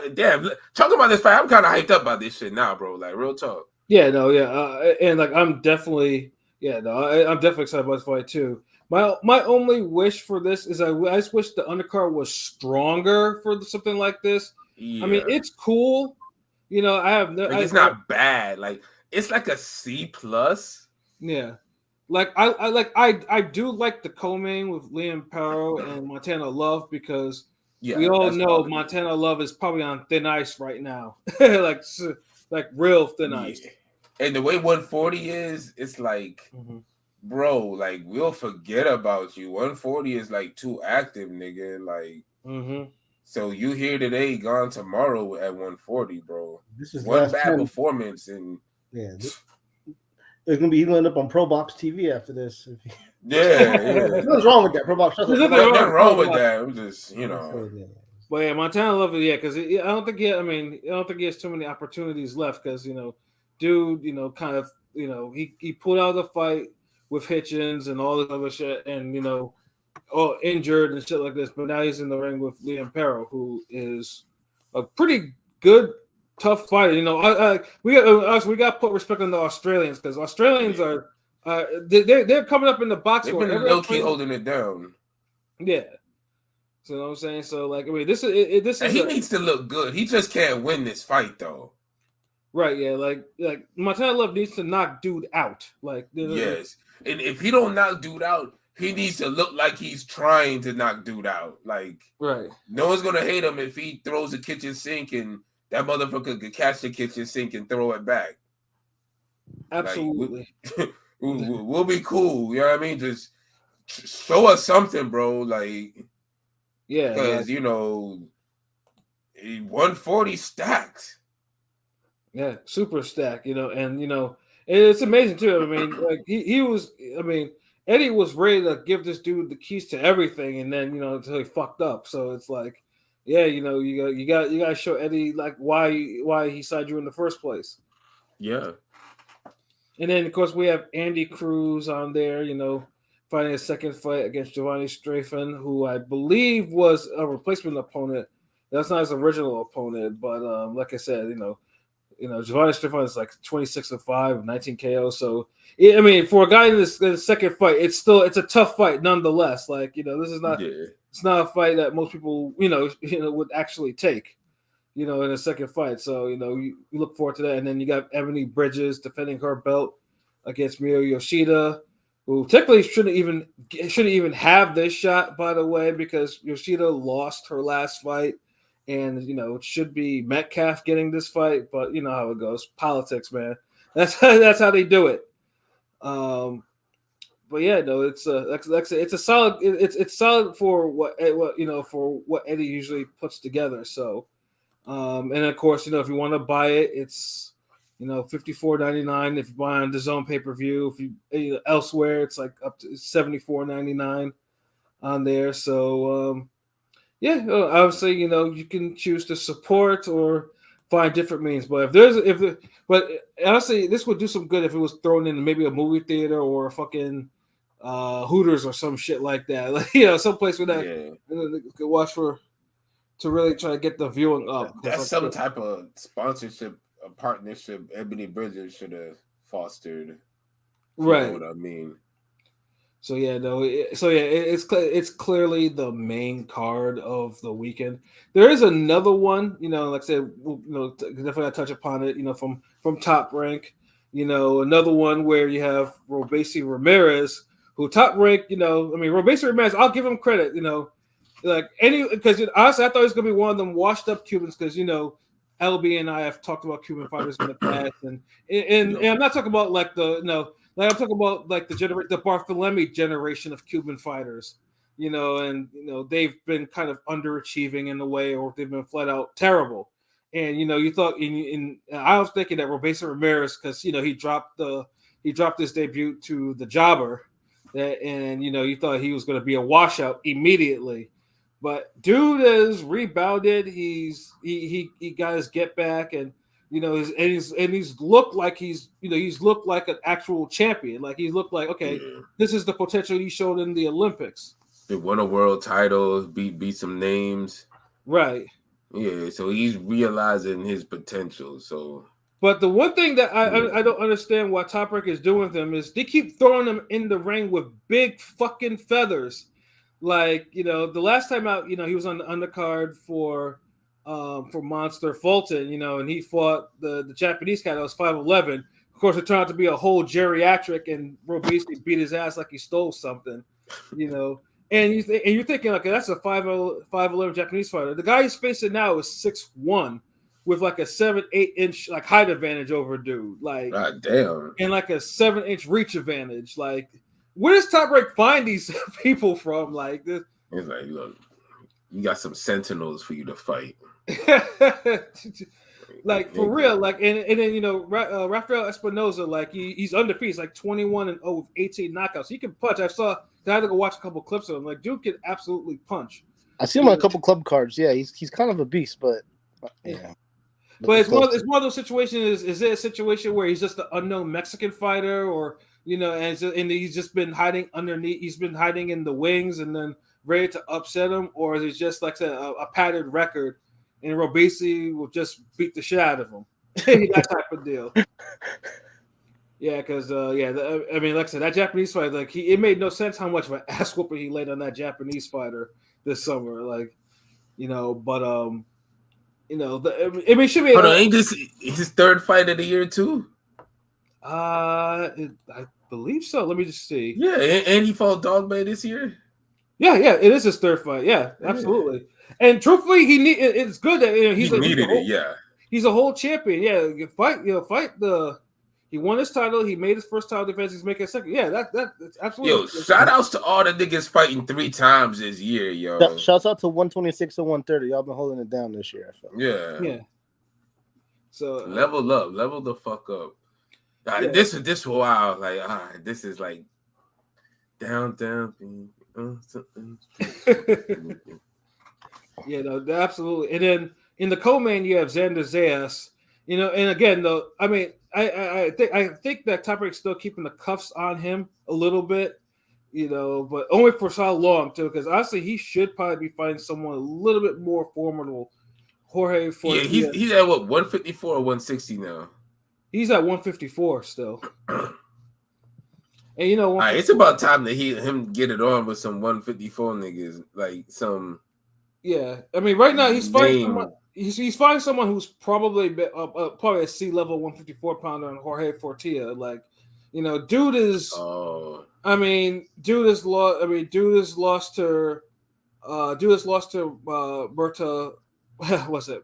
talking about this fight, I'm kind of hyped up about this shit now, bro. Like, real talk. Yeah, no, yeah. And, like, I'm definitely excited about this fight, too. My only wish for this is I just wish the undercard was stronger for something like this. Yeah. I mean, it's cool. I have no. It's not bad. Like it's like a C+. Yeah, like I do like the co-main with Liam Paro and Montana Love because we all know Montana Love is probably on thin ice right now, like real thin ice. And the way 140 is, it's like, bro, like we'll forget about you. 140 is like too active, nigga. Like, so you here today, gone tomorrow at 140, bro. This is one last bad 10. performance, and It's gonna be. He's gonna end up on Pro Box TV after this. yeah. Nothing's wrong with that. Pro Box. There's Nothing wrong with that. I'm just, But yeah, Montana love it. Yeah, because I don't think I don't think he has too many opportunities left. Because dude, kind of, he pulled out of the fight with Hitchens and all this other shit, and all injured and shit like this. But now he's in the ring with Liam Perro, who is a pretty good, tough fighter. We got to put respect on the Australians, because Australians are they're coming up in the box. They've been low key holding it down. Yeah. So you know what I'm saying? So like, I mean, this is he needs to look good. He just can't win this fight though. Right, yeah, like Montana Love needs to knock dude out. Like, yes, and if he don't knock dude out, he needs to look like he's trying to knock dude out. Like, right, no one's gonna hate him if he throws a kitchen sink and that motherfucker could catch the kitchen sink and throw it back. Absolutely, like, we'll be cool. You know what I mean? Just show us something, bro. Like, yeah, because 140 stacked. Yeah, super stack, and it's amazing too. I mean, like he was. I mean, Eddie was ready to give this dude the keys to everything, and then until he fucked up. So it's like, yeah, you got to show Eddie like why he signed you in the first place. Yeah. And then of course we have Andy Cruz on there, fighting a second fight against Giovanni Strafen, who I believe was a replacement opponent. That's not his original opponent, but like I said, Giovanni Strafen is like 26-5, 19 KO. So I mean, for a guy in this second fight, it's a tough fight nonetheless. Like, this is not it's not a fight that most people would actually take, in a second fight. So you look forward to that. And then you got Ebony Bridges defending her belt against Miyo Yoshida, who technically shouldn't even have this shot, by the way, because Yoshida lost her last fight. And it should be Metcalf getting this fight, but you know how it goes. Politics, man. That's how they do it. But yeah, no, it's a solid. It's solid for what Eddie usually puts together. So, and of course, if you want to buy it, it's $54.99 if you buy on the Zone pay-per-view. If you elsewhere, it's like up to $74.99 on there. So. Yeah, obviously, you can choose to support or find different means. But but honestly, this would do some good if it was thrown in maybe a movie theater or a fucking Hooters or some shit like that. Like, someplace where that could watch to really try to get the viewing up. That's some type of sponsorship, a partnership Ebony Bridges should have fostered. Right. You know what I mean? So yeah, no. It's clearly the main card of the weekend. There is another one, like I said, definitely gotta touch upon it. From Top Rank, another one where you have Robesi Ramirez, who Top Rank. Robesi Ramirez. I'll give him credit. Because honestly, I thought he was gonna be one of them washed up Cubans, because LB and I have talked about Cuban fighters in the past, and I'm not talking about like I'm talking about like the Barthelemy generation of Cuban fighters, they've been kind of underachieving in a way, or they've been flat out terrible. And you thought, I was thinking that Robesi Ramirez, because he dropped his debut to the Jobber, and you thought he was going to be a washout immediately. But dude has rebounded. He got his get back, and he's looked like he's looked like an actual champion. Like, he's looked like, okay, this is the potential he showed in the Olympics. He won a world title, beat some names, right? Yeah, so he's realizing his potential. So, but the one thing that I don't understand why Top Rank is doing with him is they keep throwing him in the ring with big fucking feathers. Like, the last time out, he was on the undercard for Monster Fulton, and he fought the Japanese guy that was 5'11". Of course, it turned out to be a whole geriatric, and Robesi beat his ass like he stole something, And you're thinking, okay, that's a 5'11" Japanese fighter. The guy he's facing now is 6'1", with like a 7-8 inch like height advantage over a dude, like God damn. and like a 7-inch reach advantage. Like, where does Top Rank find these people from? Like this. It's like, look, you got some sentinels for you to fight. Like for real, like and then Rafael Espinoza, like he's undefeated, he's like 21-0 with 18 knockouts. He can punch. I had to go watch a couple clips of him. Like dude can absolutely punch. I see him on a couple club cards. Yeah, he's kind of a beast, but yeah. But it's one of those situations. Is it a situation where he's just an unknown Mexican fighter, or and he's just been hiding underneath? He's been hiding in the wings and then ready to upset him, or is it just like a patterned record? And Robesi will just beat the shit out of him. That type of deal. Yeah, because I mean, like I said, that Japanese fighter, like it made no sense how much of an ass whooping he laid on that Japanese fighter this summer. Like, but I mean, it should be. Hold on, ain't this his third fight of the year too? I believe so. Let me just see. Yeah, and he fought Dogman this year. Yeah, it is his third fight. Yeah, absolutely. And truthfully, it's good that he's a whole champion. Yeah, fight he won his title. He made his first title defense. He's making a second. Yeah, that's absolutely. Yo, shout outs to all the niggas fighting 3 times this year, yo. Shouts out to 126 and 130. Y'all been holding it down this year. I feel. Yeah. So level up, level the fuck up. This wow, like this is like down. Yeah, no, absolutely. And then in the co-main, you have Xander Zayas. And again, though, I mean, I think that Top Rank's still keeping the cuffs on him a little bit, but only for so long too. Because honestly, he should probably be fighting someone a little bit more formidable. Jorge Fortea. Yeah, he's at what 154 or 160 now. He's at 154 still. And all right, it's about time that him get it on with some 154 niggas, like some. Yeah, I mean, right now he's fighting someone. He's fighting someone who's probably a C-level 154 pounder on Jorge Fortea. Like, dude is. Oh. I mean, dude is lost. I mean, dude is lost to. Berta. What's it?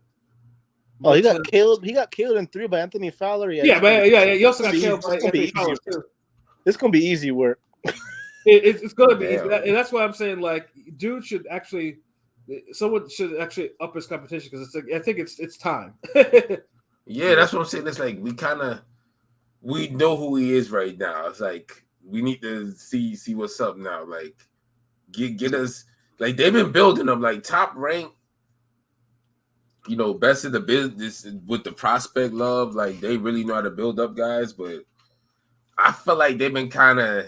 Oh, he got killed. He got killed in 3 by Anthony Fowler. Yeah, he also got killed by Anthony Fowler too. It's gonna be easy work. It's gonna be, easy. And that's why I'm saying, like, dude should actually. Someone should actually up his competition because I think it's time. Yeah, that's what I'm saying. It's like we know who he is right now. It's like we need to see what's up now. Like get us like they've been building them like Top Rank. Best of the business with the prospect love. Like they really know how to build up guys, but I feel like they've been kind of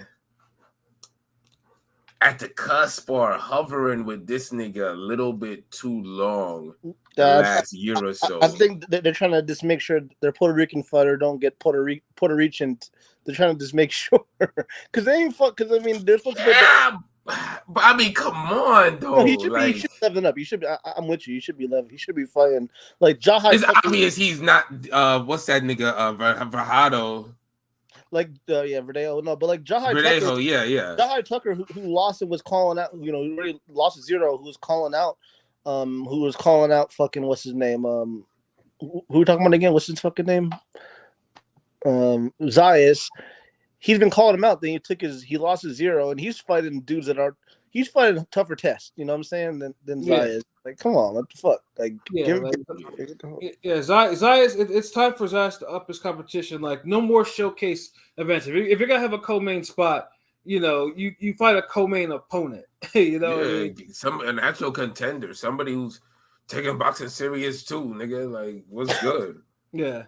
at the cusp or hovering with this nigga a little bit too long the last year or so. I think they're trying to just make sure their Puerto Rican fighter don't get Puerto Rican. They're trying to just make sure because they ain't fuck. Because I mean, they're supposed to. Yeah, but I mean, come on, though. No, he should be leveling up. He should be. I'm with you. He should be level. He should be fighting like Jahai. It's obvious he's not. What's that nigga? Verjado. Like Verdejo, no, but like Jahai Tucker, yeah. Jahai Tucker, who lost and was calling out, who really lost 0, who was calling out, fucking what's his name? Who we talking about again? What's his fucking name? Zayas. He's been calling him out. Then he lost his 0, and he's fighting dudes he's fighting tougher tests. You know what I'm saying? Than Zayas. Like, come on, what the fuck? Like, Zayas. It's time for Zayas to up his competition. Like, no more showcase events. If you're gonna have a co-main spot, you fight a co-main opponent. An actual contender, somebody who's taking boxing serious too, nigga. Like, what's good? Yeah,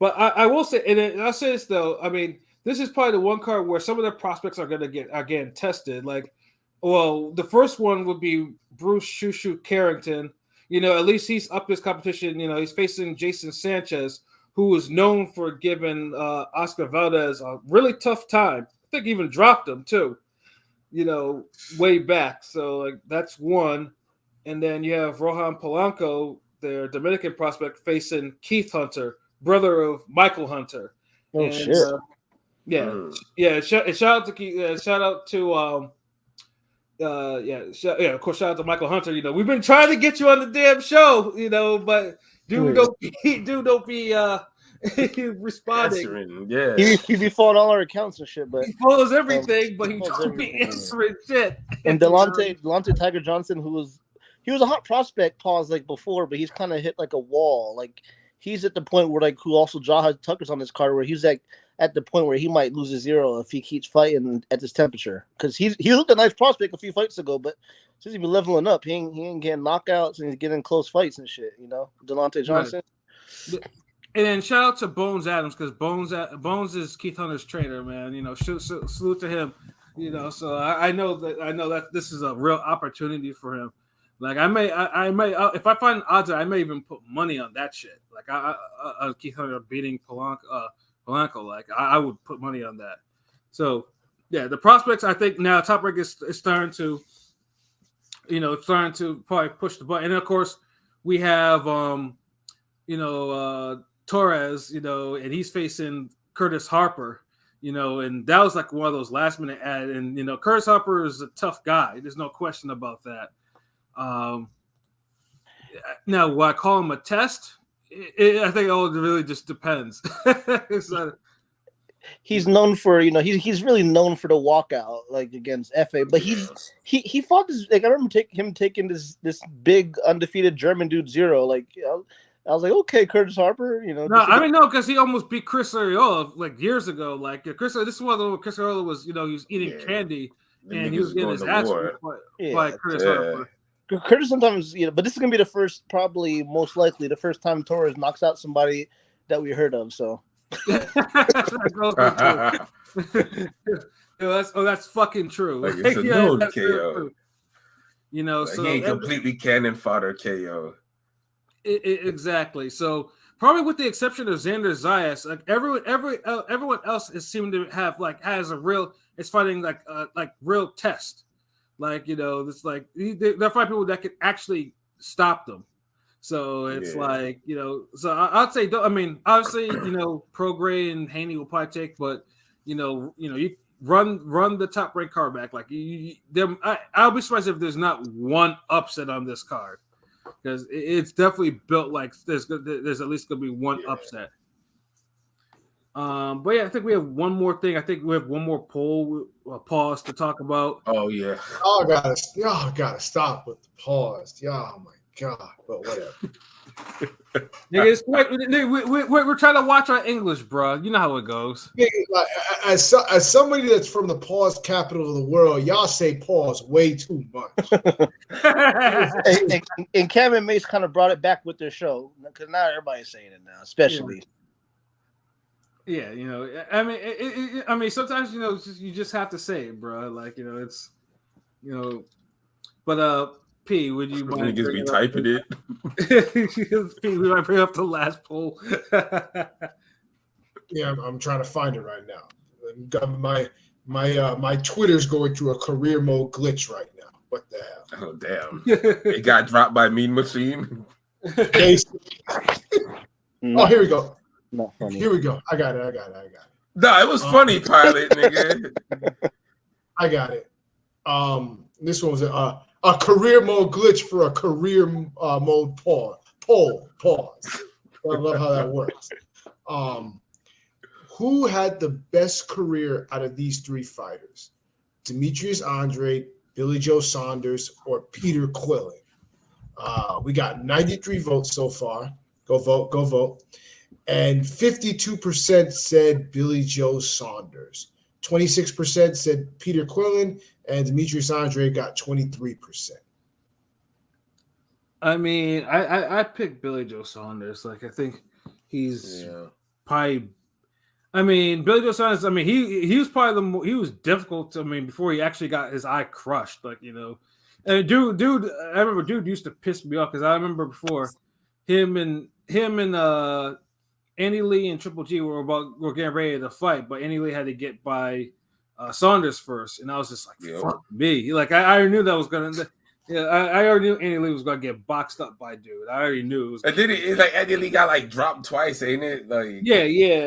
but I will say, and I'll say this though. I mean, this is probably the one card where some of their prospects are gonna get again tested. Like, well, the first one would be Bruce Shushu Carrington. At least he's up his competition. He's facing Jason Sanchez, who is known for giving Oscar Valdez a really tough time. I think even dropped him too, way back. So like that's one. And then you have Rohan Polanco, their Dominican prospect, facing Keith Hunter, brother of Michael Hunter. Oh, and, shit. Shout out to Keith. Shout out to of course, shout out to Michael Hunter. We've been trying to get you on the damn show, but Dude don't be responding. Answering, yeah. He be following all our accounts and shit, but He follows everything, but he follows don't be everything. answering shit. And Delonte Tiger Johnson, he was a hot prospect, pause like before, but he's kind of hit like a wall. Like he's at the point where like who also Jaha Tucker's on this card where he's like at the point where he might lose a 0 if he keeps fighting at this temperature. Because he looked a nice prospect a few fights ago, but since he's been leveling up, he ain't getting knockouts and he's getting close fights and shit. You know, Delonte Johnson. Right. And then shout out to Bones Adams because Bones is Keith Hunter's trainer, man. You know, salute to him. You know, so I know that this is a real opportunity for him. Like I may if I find odds, I may even put money on that shit. Like I Keith Hunter beating Polanco. Like I would put money on that. So yeah, the prospects I think now Top Rank is starting to, probably push the button. And of course we have Torres, and he's facing Curtis Harper. And that was like one of those last minute ads. And Curtis Harper is a tough guy. There's no question about that. Now, will I call him a test? I think it all really just depends. He's known for, he's really known for the walkout, like against FA. But he fought this. Like I remember him taking this big undefeated German dude 0. Like I was like, okay, Curtis Harper. No, because he almost beat Chris Arreola like years ago. Like Chris, this is one of the Chris Arreola was, he was eating candy and he was getting his ass by Curtis Harper. Curtis sometimes, but this is gonna be the first, probably most likely the first time Torres knocks out somebody that we heard of. So that's fucking true. Like it's a known KO. True. Like so he ain't completely cannon fodder KO. Exactly. So probably with the exception of Xander Zayas, like everyone else is seeming to have it's fighting like real test. Like, it's like they're fighting people that can actually stop them. So it's like, so I'd say, obviously, Prograis and Haney will probably take, but, you run the Top Rank card back. Like, I'll be surprised if there's not one upset on this card because it's definitely built like there's at least going to be one upset. But yeah, I think we have one more thing. I think we have one more pause to talk about. Oh yeah. Y'all gotta stop with the pause. Oh my god. But whatever. We're trying to watch our English, bro. You know how it goes. Like, as somebody that's from the pause capital of the world, y'all say pause way too much. and Cam and Mace kind of brought it back with their show because now everybody's saying it now, especially. Yeah. Yeah, sometimes you just have to say it, bro. Like it's, but P, would you mind? Niggas be typing it. P, we might bring up the last poll. Yeah, I'm trying to find it right now. My Twitter's going through a career mode glitch right now. What the hell? Oh damn! It got dropped by Mean Machine. Oh, here we go. Not funny. Here we go. I got it. No, it was funny, pilot, nigga. I got it. This one was a career mode glitch for a career mode pause. I love how that works. Who had the best career out of these three fighters? Demetrius Andrade, Billy Joe Saunders, or Peter Quillen? We got 93 votes so far. Go vote. And 52% said Billy Joe Saunders. 26% said Peter Quillen, and Demetrius Andrade got 23%. I picked Billy Joe Saunders. Like I think he's probably. Billy Joe Saunders. He was probably he was difficult. Before he actually got his eye crushed. Like and dude. I remember dude used to piss me off because I remember before him and Andy Lee and Triple G were getting ready to fight, but Andy Lee had to get by Saunders first, and I was just like, "Fuck me!" Like I already knew that was gonna. Yeah, I already knew Andy Lee was gonna get boxed up by dude. I already knew it was. And then it's like Andy Lee got like dropped twice, ain't it? Like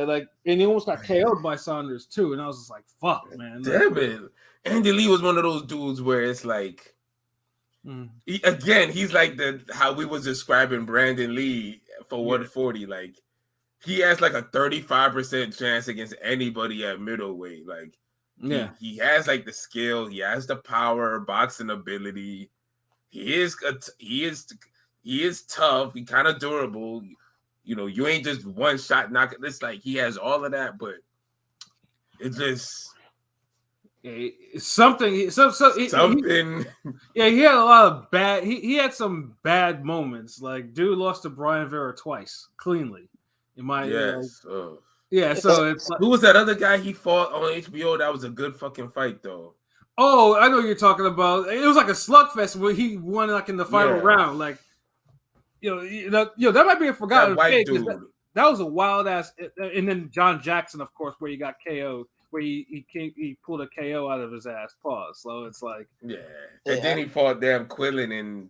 like, and he almost got KO'd by Saunders too, and I was just like, "Fuck, man!" Damn it, Andy Lee was one of those dudes where it's like He's like how we was describing Brandon Lee for 140. Like he has like a 35% chance against anybody at middleweight. Like he has like the skill, he has the power, boxing ability. He is tough. He kind of durable. You know, you ain't just one shot knocking. It's like he has all of that, but it just something. He had a lot of bad. He had some bad moments. Like dude lost to Brian Vera twice cleanly. So it's who was that other guy he fought on HBO? That was a good fucking fight though. Oh, I know what you're talking about. It was like a slugfest where he won like in the final round. Like, that might be a forgotten white dude. That was a wild ass. And then John Jackson, of course, where he got KO'd, where he pulled a KO out of his ass. Pause. So it's like, and then he fought damn Quillen, and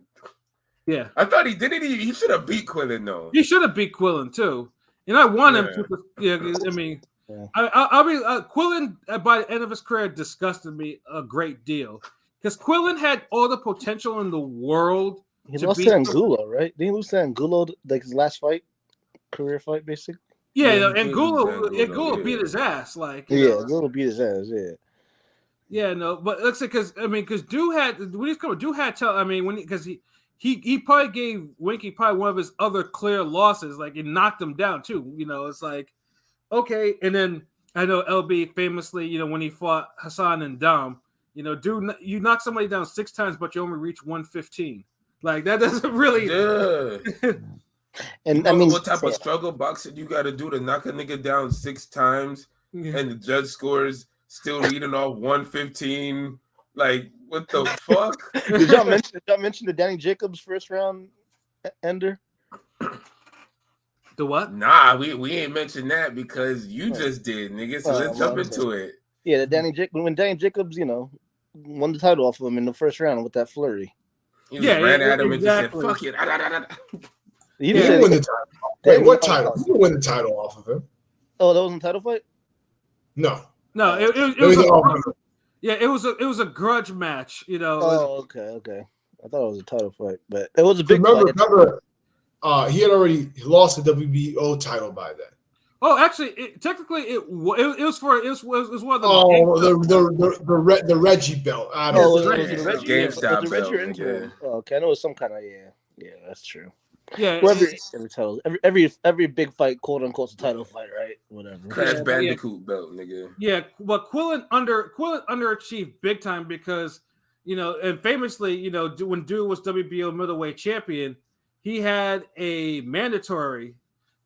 I thought he didn't. He should have beat Quillen though. He should have beat Quillen too, and I want him to. I mean. I'll be Quillen by the end of his career disgusted me a great deal because Quillen had all the potential in the world. He lost to Angulo, right? Didn't he lose to Angulo like his last career fight, basically? Yeah, Angulo beat his ass. Like Angulo beat his ass. Yeah, no, but let's say because Dude had he probably gave Winky probably one of his other clear losses. Like it knocked him down too. You know, it's like. Okay, and then I know LB famously, when he fought Hassan and Dom, dude, you knock somebody down 6 times, but you only reach 115. Like that doesn't really. Yeah. And I mean, what type of struggle boxing you got to do to knock a nigga down 6 times, and the judge scores still reading off 115? Like what the fuck? Did y'all mention the Danny Jacobs first round ender? The what? Nah, we ain't mentioned that because you just did, nigga. So let's jump into it. Yeah, when Danny Jacobs, won the title off of him in the first round with that flurry. He ran at him and just said, "Fuck it." He didn't win the title. Wait, what title? He didn't win the title off of him. Oh, that wasn't a title fight? No. It was a grudge match, Oh, okay. I thought it was a title fight, but it was a big fight. Remember, he had already lost the WBO title by then. Oh, actually, technically, it was one of the. Oh, the Reggie belt. I don't know. It was the Reggie GameStop belt. Okay, I know it was some kind of that's true. Yeah, every big fight, quote unquote, a title fight, right? Whatever. Crash Bandicoot belt, nigga. Yeah, but Quillen underachieved big time because and famously, when Dude was WBO middleweight champion. He had a mandatory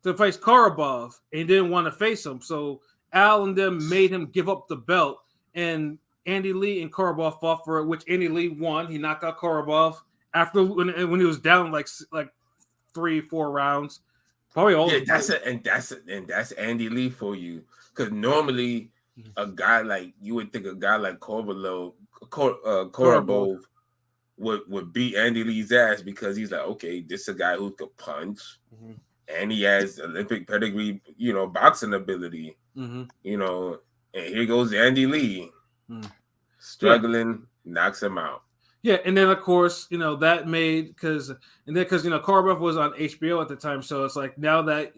to face Korobov and didn't want to face him. So Al and them made him give up the belt. And Andy Lee and Korobov fought for it, which Andy Lee won. He knocked out Korobov after when he was down like 3-4 rounds. Probably all. Yeah, that's Andy Lee for you. Because normally a guy like you would think a guy like Korobov would beat Andy Lee's ass because he's like, okay, this is a guy who could punch, and he has Olympic pedigree, boxing ability, and here goes Andy Lee, struggling, knocks him out. Yeah, and then of course, that made because Korobov was on HBO at the time, so it's like now that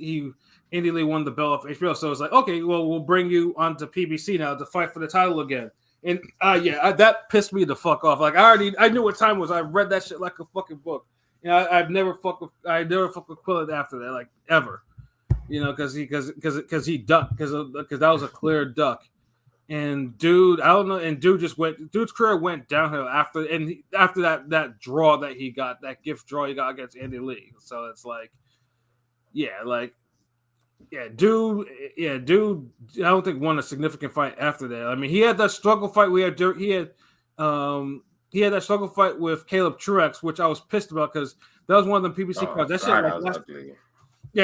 Andy Lee won the belt off HBO, so it's like okay, well we'll bring you onto PBC now to fight for the title again. And that pissed me the fuck off. Like I knew what time it was. I read that shit like a fucking book. I've never fucked with Quillen after that, like ever. Because he ducked because that was a clear duck. And dude, I don't know. And dude's career went downhill after that draw that he got, that gift draw he got against Andy Lee. So it's like, dude. I don't think won a significant fight after that. I mean, he had that struggle fight. He had that struggle fight with Caleb Truex, which I was pissed about because that was one of the PBC cards. That shit,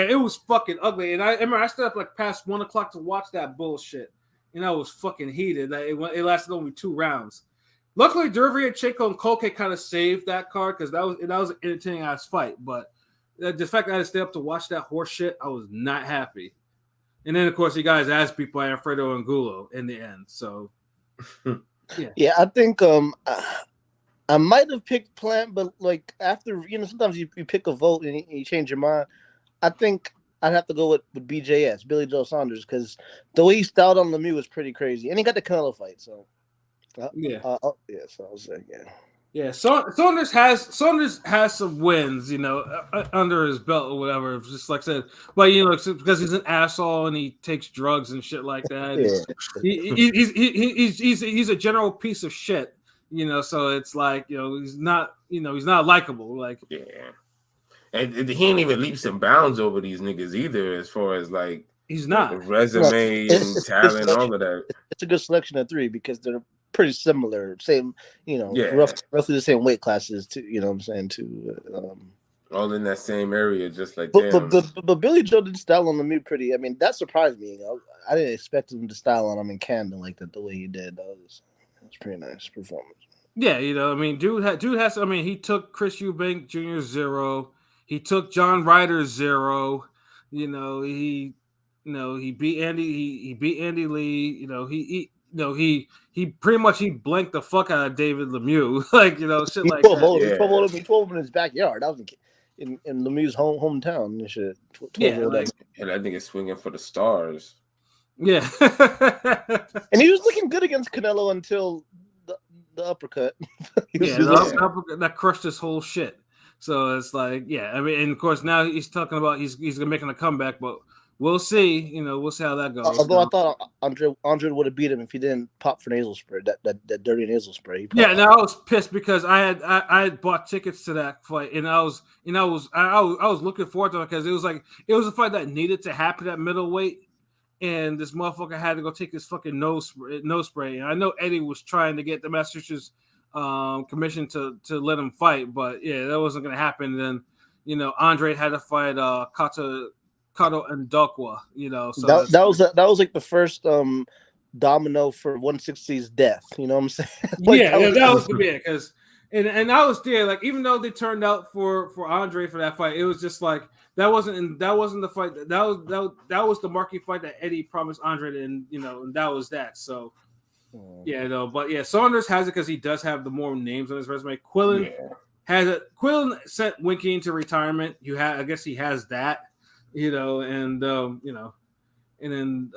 it was fucking ugly. And I remember I stayed up like past 1 o'clock to watch that bullshit, and I was fucking heated. It lasted only 2 rounds. Luckily, Derevyanchenko and Kolke kind of saved that card because that was an entertaining ass fight, but. The fact that I had to stay up to watch that horse shit, I was not happy. And then, of course, he got his ass beat by Alfredo Angulo in the end. So, yeah, I think I might have picked Plant, but like after sometimes you pick a vote and you change your mind. I think I'd have to go with BJS, Billy Joe Saunders, because the way he styled on Lemieux was pretty crazy, and he got the Canelo fight. So Yeah. yeah. So I was saying, yeah. Yeah, Saunders has some wins, under his belt or whatever. Just like I said, but because he's an asshole and he takes drugs and shit like that. Yeah. He's a general piece of shit, So it's like he's not likable. Like Yeah, and he ain't even leaps and bounds over these niggas either, as far as like he's not resume and talent, all of that. It's a good selection of three because they're pretty similar, same, Yeah. roughly the same weight classes too. You know what I'm saying too. All in that same area, just like but Billy Joe did style on Lemieux pretty. I mean, that surprised me. I didn't expect him to style on him in Canada like that the way he did. That was pretty nice performance. Yeah, I mean, dude has. I mean, he took Chris Eubank Jr. 0. He took John Ryder 0. He beat Andy. He beat Andy Lee. He pretty much blanked the fuck out of David Lemieux. Like shit like that. He 12 in his backyard. That was in Lemieux's hometown and shit. And I think it's swinging for the stars. Yeah, and he was looking good against Canelo until the uppercut. That crushed his whole shit. So it's like, yeah, I mean, and of course now he's talking about he's making a comeback, but we'll see. We'll see how that goes. Although I thought Andre would have beat him if he didn't pop for nasal spray, that dirty nasal spray. Yeah, and I was pissed because I had bought tickets to that fight, and I was looking forward to it because it was a fight that needed to happen at middleweight. And this motherfucker had to go take his fucking nose spray. And I know Eddie was trying to get the Massachusetts commission to let him fight, but yeah, that wasn't going to happen. And then, Andre had to fight Kato Ndokwa. So that was like the first domino for 160's death. You know what I'm saying? That was because. And I was there, like, even though they turned out for Andre for that fight, it was just like that wasn't the fight that was the marquee fight that Eddie promised Andre, and and that was that. So but yeah, Saunders has it because he does have the more names on his resume. Quillen has it. Quillen sent Winky into retirement. I guess he has that, and then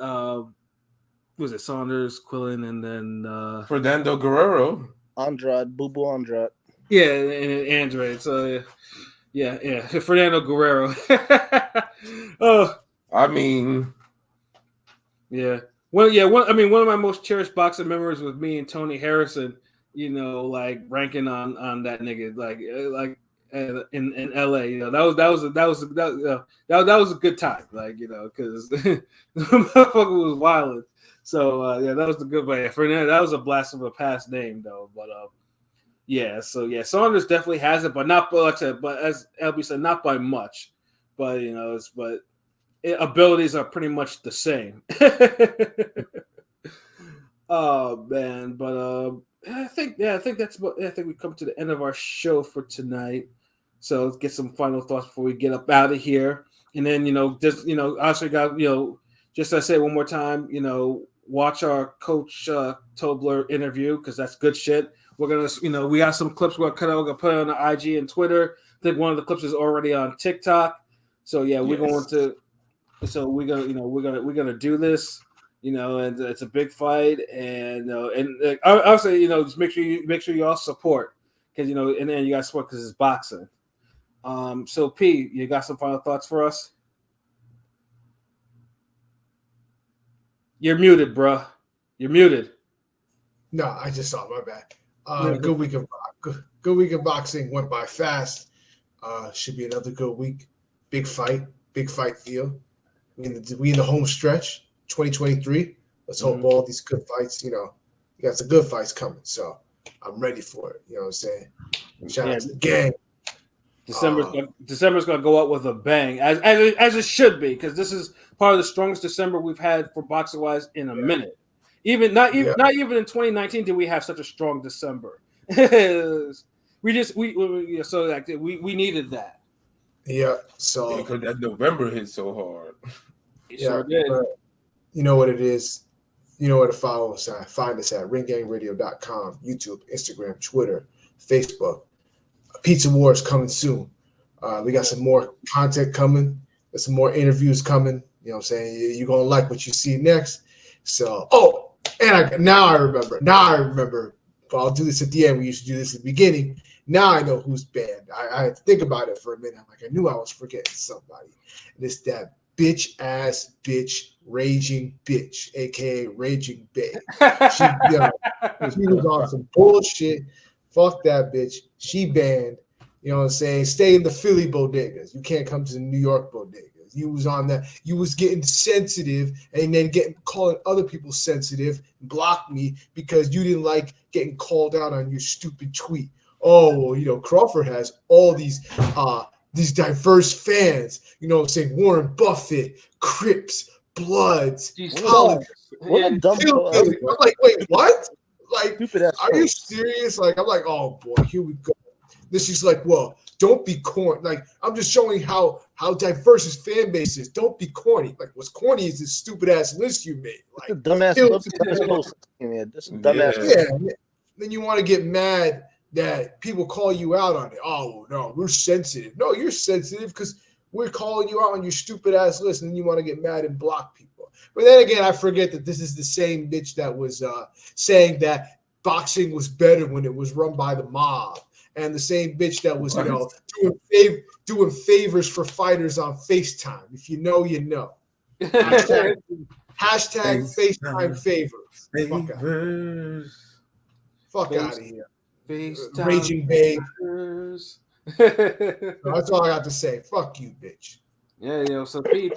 was it Saunders, Quillen, and then Fernando Guerrero. Andrade, Boo Andrade. Yeah, and Andrade. So yeah, Fernando Guerrero. Oh, I mean, yeah. One of my most cherished boxing memories was me and Tony Harrison. Like ranking on that nigga, like in LA. That was a good time, like because the motherfucker was wild. So that was the good way. Fernando, that was a blast of a past name though. But Saunders definitely has it, but not but as LB said, not by much. But abilities are pretty much the same. Oh man, but I think that's about. I think we come to the end of our show for tonight. So let's get some final thoughts before we get up out of here. And then also got just I say one more time, watch our Coach Tobler interview because that's good shit. We're gonna, we got some clips we're gonna put it on the IG and Twitter. I think one of the clips is already on TikTok. So yeah, we're going to. So we're gonna do this, and it's a big fight, and I'll say, just make sure you all support because and then you got to support because it's boxing. So P, you got some final thoughts for us? You're muted, bro. You're muted. No, I just saw my bad. Good week of boxing went by fast. Should be another good week. Big fight deal. We in the home stretch, 2023. Let's hope all these good fights. You got some good fights coming. So I'm ready for it. You know what I'm saying? Shout out to the gang. December's gonna go out with a bang, as it should be, because this is part of the strongest December we've had for boxing wise in a minute. Not even in 2019 did we have such a strong December. we needed that. Yeah. So because that November hit so hard. Sure did. You know what it is. You know where to follow us at. Find us at ringgangradio.com, YouTube, Instagram, Twitter, Facebook. Pizza Wars coming soon. We got some more content coming. There's some more interviews coming. You know what I'm saying? You're going to like what you see next. So, now I remember. But I'll do this at the end. We used to do this at the beginning. Now I know who's banned. I had to think about it for a minute. Like, I knew I was forgetting somebody. And it's that bitch, raging bitch, a.k.a. Raging Babe. She was on some bullshit. Fuck that bitch. She banned. You know what I'm saying? Stay in the Philly bodegas. You can't come to the New York bodegas. You was on that. You was getting sensitive and then calling other people sensitive and blocked me because you didn't like getting called out on your stupid tweet. Oh, well, Crawford has all these diverse fans. You know what I'm saying? Warren Buffett, Crips, Bloods, college. What a dumb I'm like, wait, what? Like, are you post. serious? Like, I'm like, oh boy, here we go. Then she's like, well, don't be corny. Like, I'm just showing how diverse his fan base is. Don't be corny. Like, what's corny is this stupid ass list you made. Like, dumbass post. This is dumbass. Yeah. Then you want to get mad that people call you out on it. Oh no, we're sensitive. No, you're sensitive because we're calling you out on your stupid ass list, and then you want to get mad and block people. But then again, I forget that this is the same bitch that was saying that boxing was better when it was run by the mob. And the same bitch that was, doing favors for fighters on FaceTime. If you know, you know. Hashtag FaceTime favors. Fuck out of here. FaceTime Raging Babe. favors. That's all I got to say. Fuck you, bitch. Yeah, so P,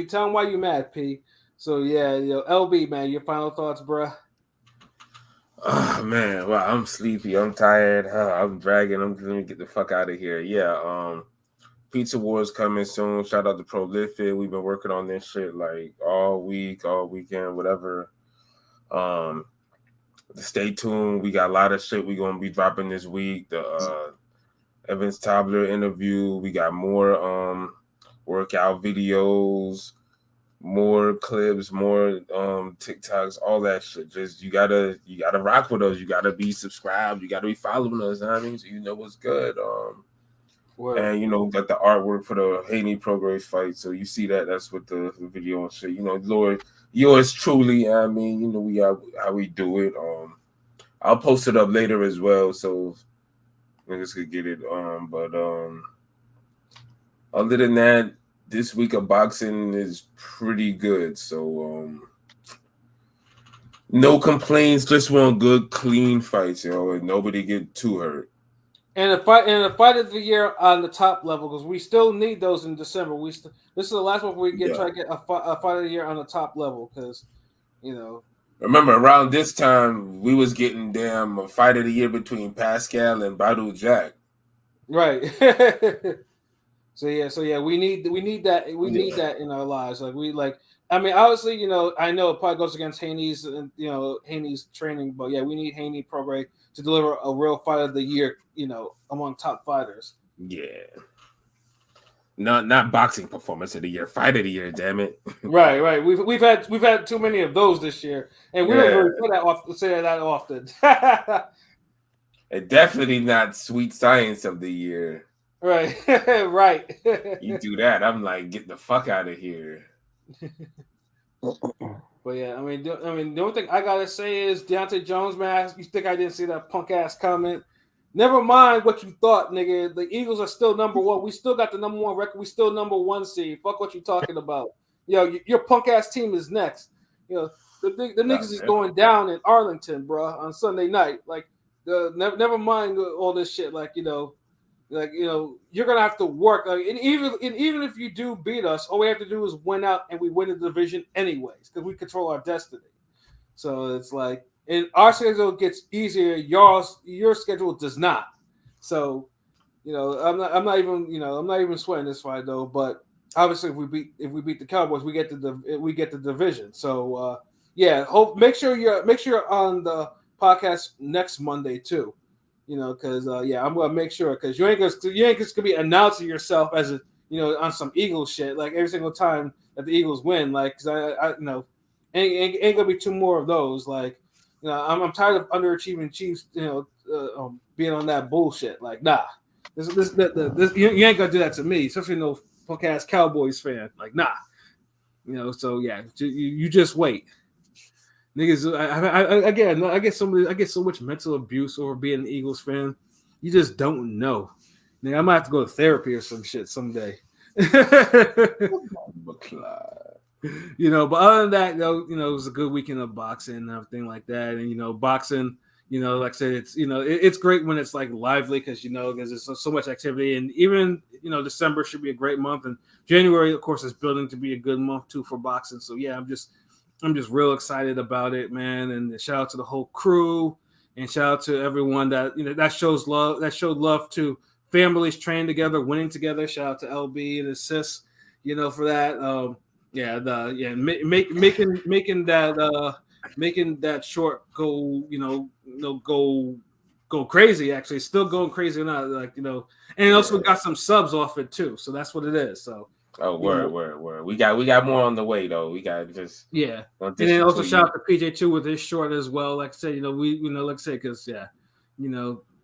tell him why you mad, P. So yeah, LB, man, your final thoughts, bruh. Oh man, well, I'm sleepy. I'm tired. I'm dragging. I'm gonna get the fuck out of here. Yeah. Pizza Wars coming soon. Shout out to Prolific. We've been working on this shit like all week, all weekend, whatever. Stay tuned. We got a lot of shit we're gonna be dropping this week. The Evans Tobler interview. We got more workout videos, more clips, more TikToks, all that shit. Just you gotta rock with us. You gotta be subscribed. You gotta be following us. I mean, so you know what's good. And got the artwork for the Haney Prograis fight. So you see that's what the video and shit. Lord, yours truly. I mean, we are how we do it. I'll post it up later as well, so niggas could get it. But other than that, this week of boxing is pretty good. So no complaints. Just want good, clean fights, and nobody get too hurt. And a fight of the year on the top level, because we still need those in December. This is the last one we try to get a fight of the year on the top level, because Remember, around this time we was getting damn a fight of the year between Pascal and Badou Jack. Right. So yeah, we need that. We need that in our lives. Obviously, I know it probably goes against Haney's training, but yeah, we need Haney Prograis to deliver a real fight of the year, among top fighters. Yeah. Not boxing performance of the year, fight of the year, damn it. Right. We've had too many of those this year, and we don't really say that often. And definitely not sweet science of the year. Right. Right. You do that, I'm like, get the fuck out of here. But yeah, I mean, the only thing I gotta say is Deontay Jones, man. You think I didn't see that punk ass comment? Never mind what you thought, nigga. The Eagles are still number one. We still got the number one record. We still number one seed. Fuck what you talking about. Your punk ass team is next. The niggas is going down in Arlington, bro, on Sunday night. Like, never mind all this shit. You're gonna have to work. And even if you do beat us, all we have to do is win out, and we win the division anyways, because we control our destiny. So it's like, and our schedule gets easier. Your schedule does not. So, I'm not even sweating this fight though. But obviously, if we beat the Cowboys, we get the division. So make sure you're on the podcast next Monday too. Because I'm gonna make sure, because you ain't just gonna be announcing yourself as on some Eagles shit like every single time that the Eagles win. Like, because I ain't gonna be two more of those. Like, You know, I'm tired of underachieving Chiefs. Being on that bullshit. Like, nah, this you ain't gonna do that to me, especially no punk ass Cowboys fan. Like, nah, So yeah, you just wait, niggas. I get so much mental abuse over being an Eagles fan. You just don't know. Nigga, I might have to go to therapy or some shit someday. But other than that, it was a good weekend of boxing and everything like that. And boxing, like I said, it's great when it's like lively because there's so much activity. And even December should be a great month, and January, of course, is building to be a good month too for boxing. So yeah, I'm just real excited about it, man. And shout out to the whole crew, and shout out to everyone that that showed love to families training together, winning together. Shout out to LB and his sis, for that. Making that short go, go crazy. Actually, still going crazy or not, and also got some subs off it too. So that's what it is. So. Oh, word. We got more on the way though. We got just and then also shout out to PJ too with his short as well. Like I said, because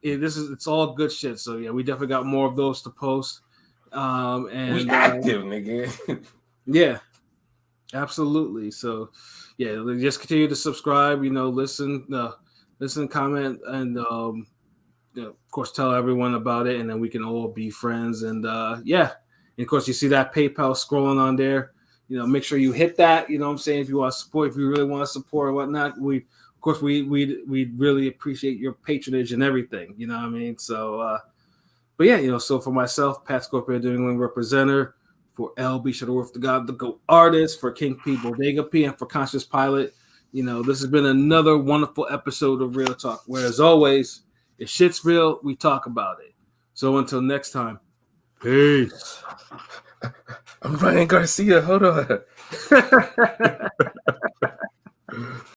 it's all good shit. So yeah, we definitely got more of those to post. And we active, nigga. Yeah, absolutely. So yeah, just continue to subscribe. Listen, comment, and of course tell everyone about it, and then we can all be friends. And And of course, you see that PayPal scrolling on there. Make sure you hit that. You know what I'm saying? If you want to support, if you really want to support or whatnot, we really appreciate your patronage and everything. You know what I mean? So, but yeah, so for myself, Pat Scorpio, New England representative, for LB Shuttleworth, the God, the GOAT artist, for King P, Bodega P, and for Conscious Pilot, this has been another wonderful episode of Real Talk, where as always, if shit's real, we talk about it. So until next time. Peace. I'm Ryan Garcia. Hold on.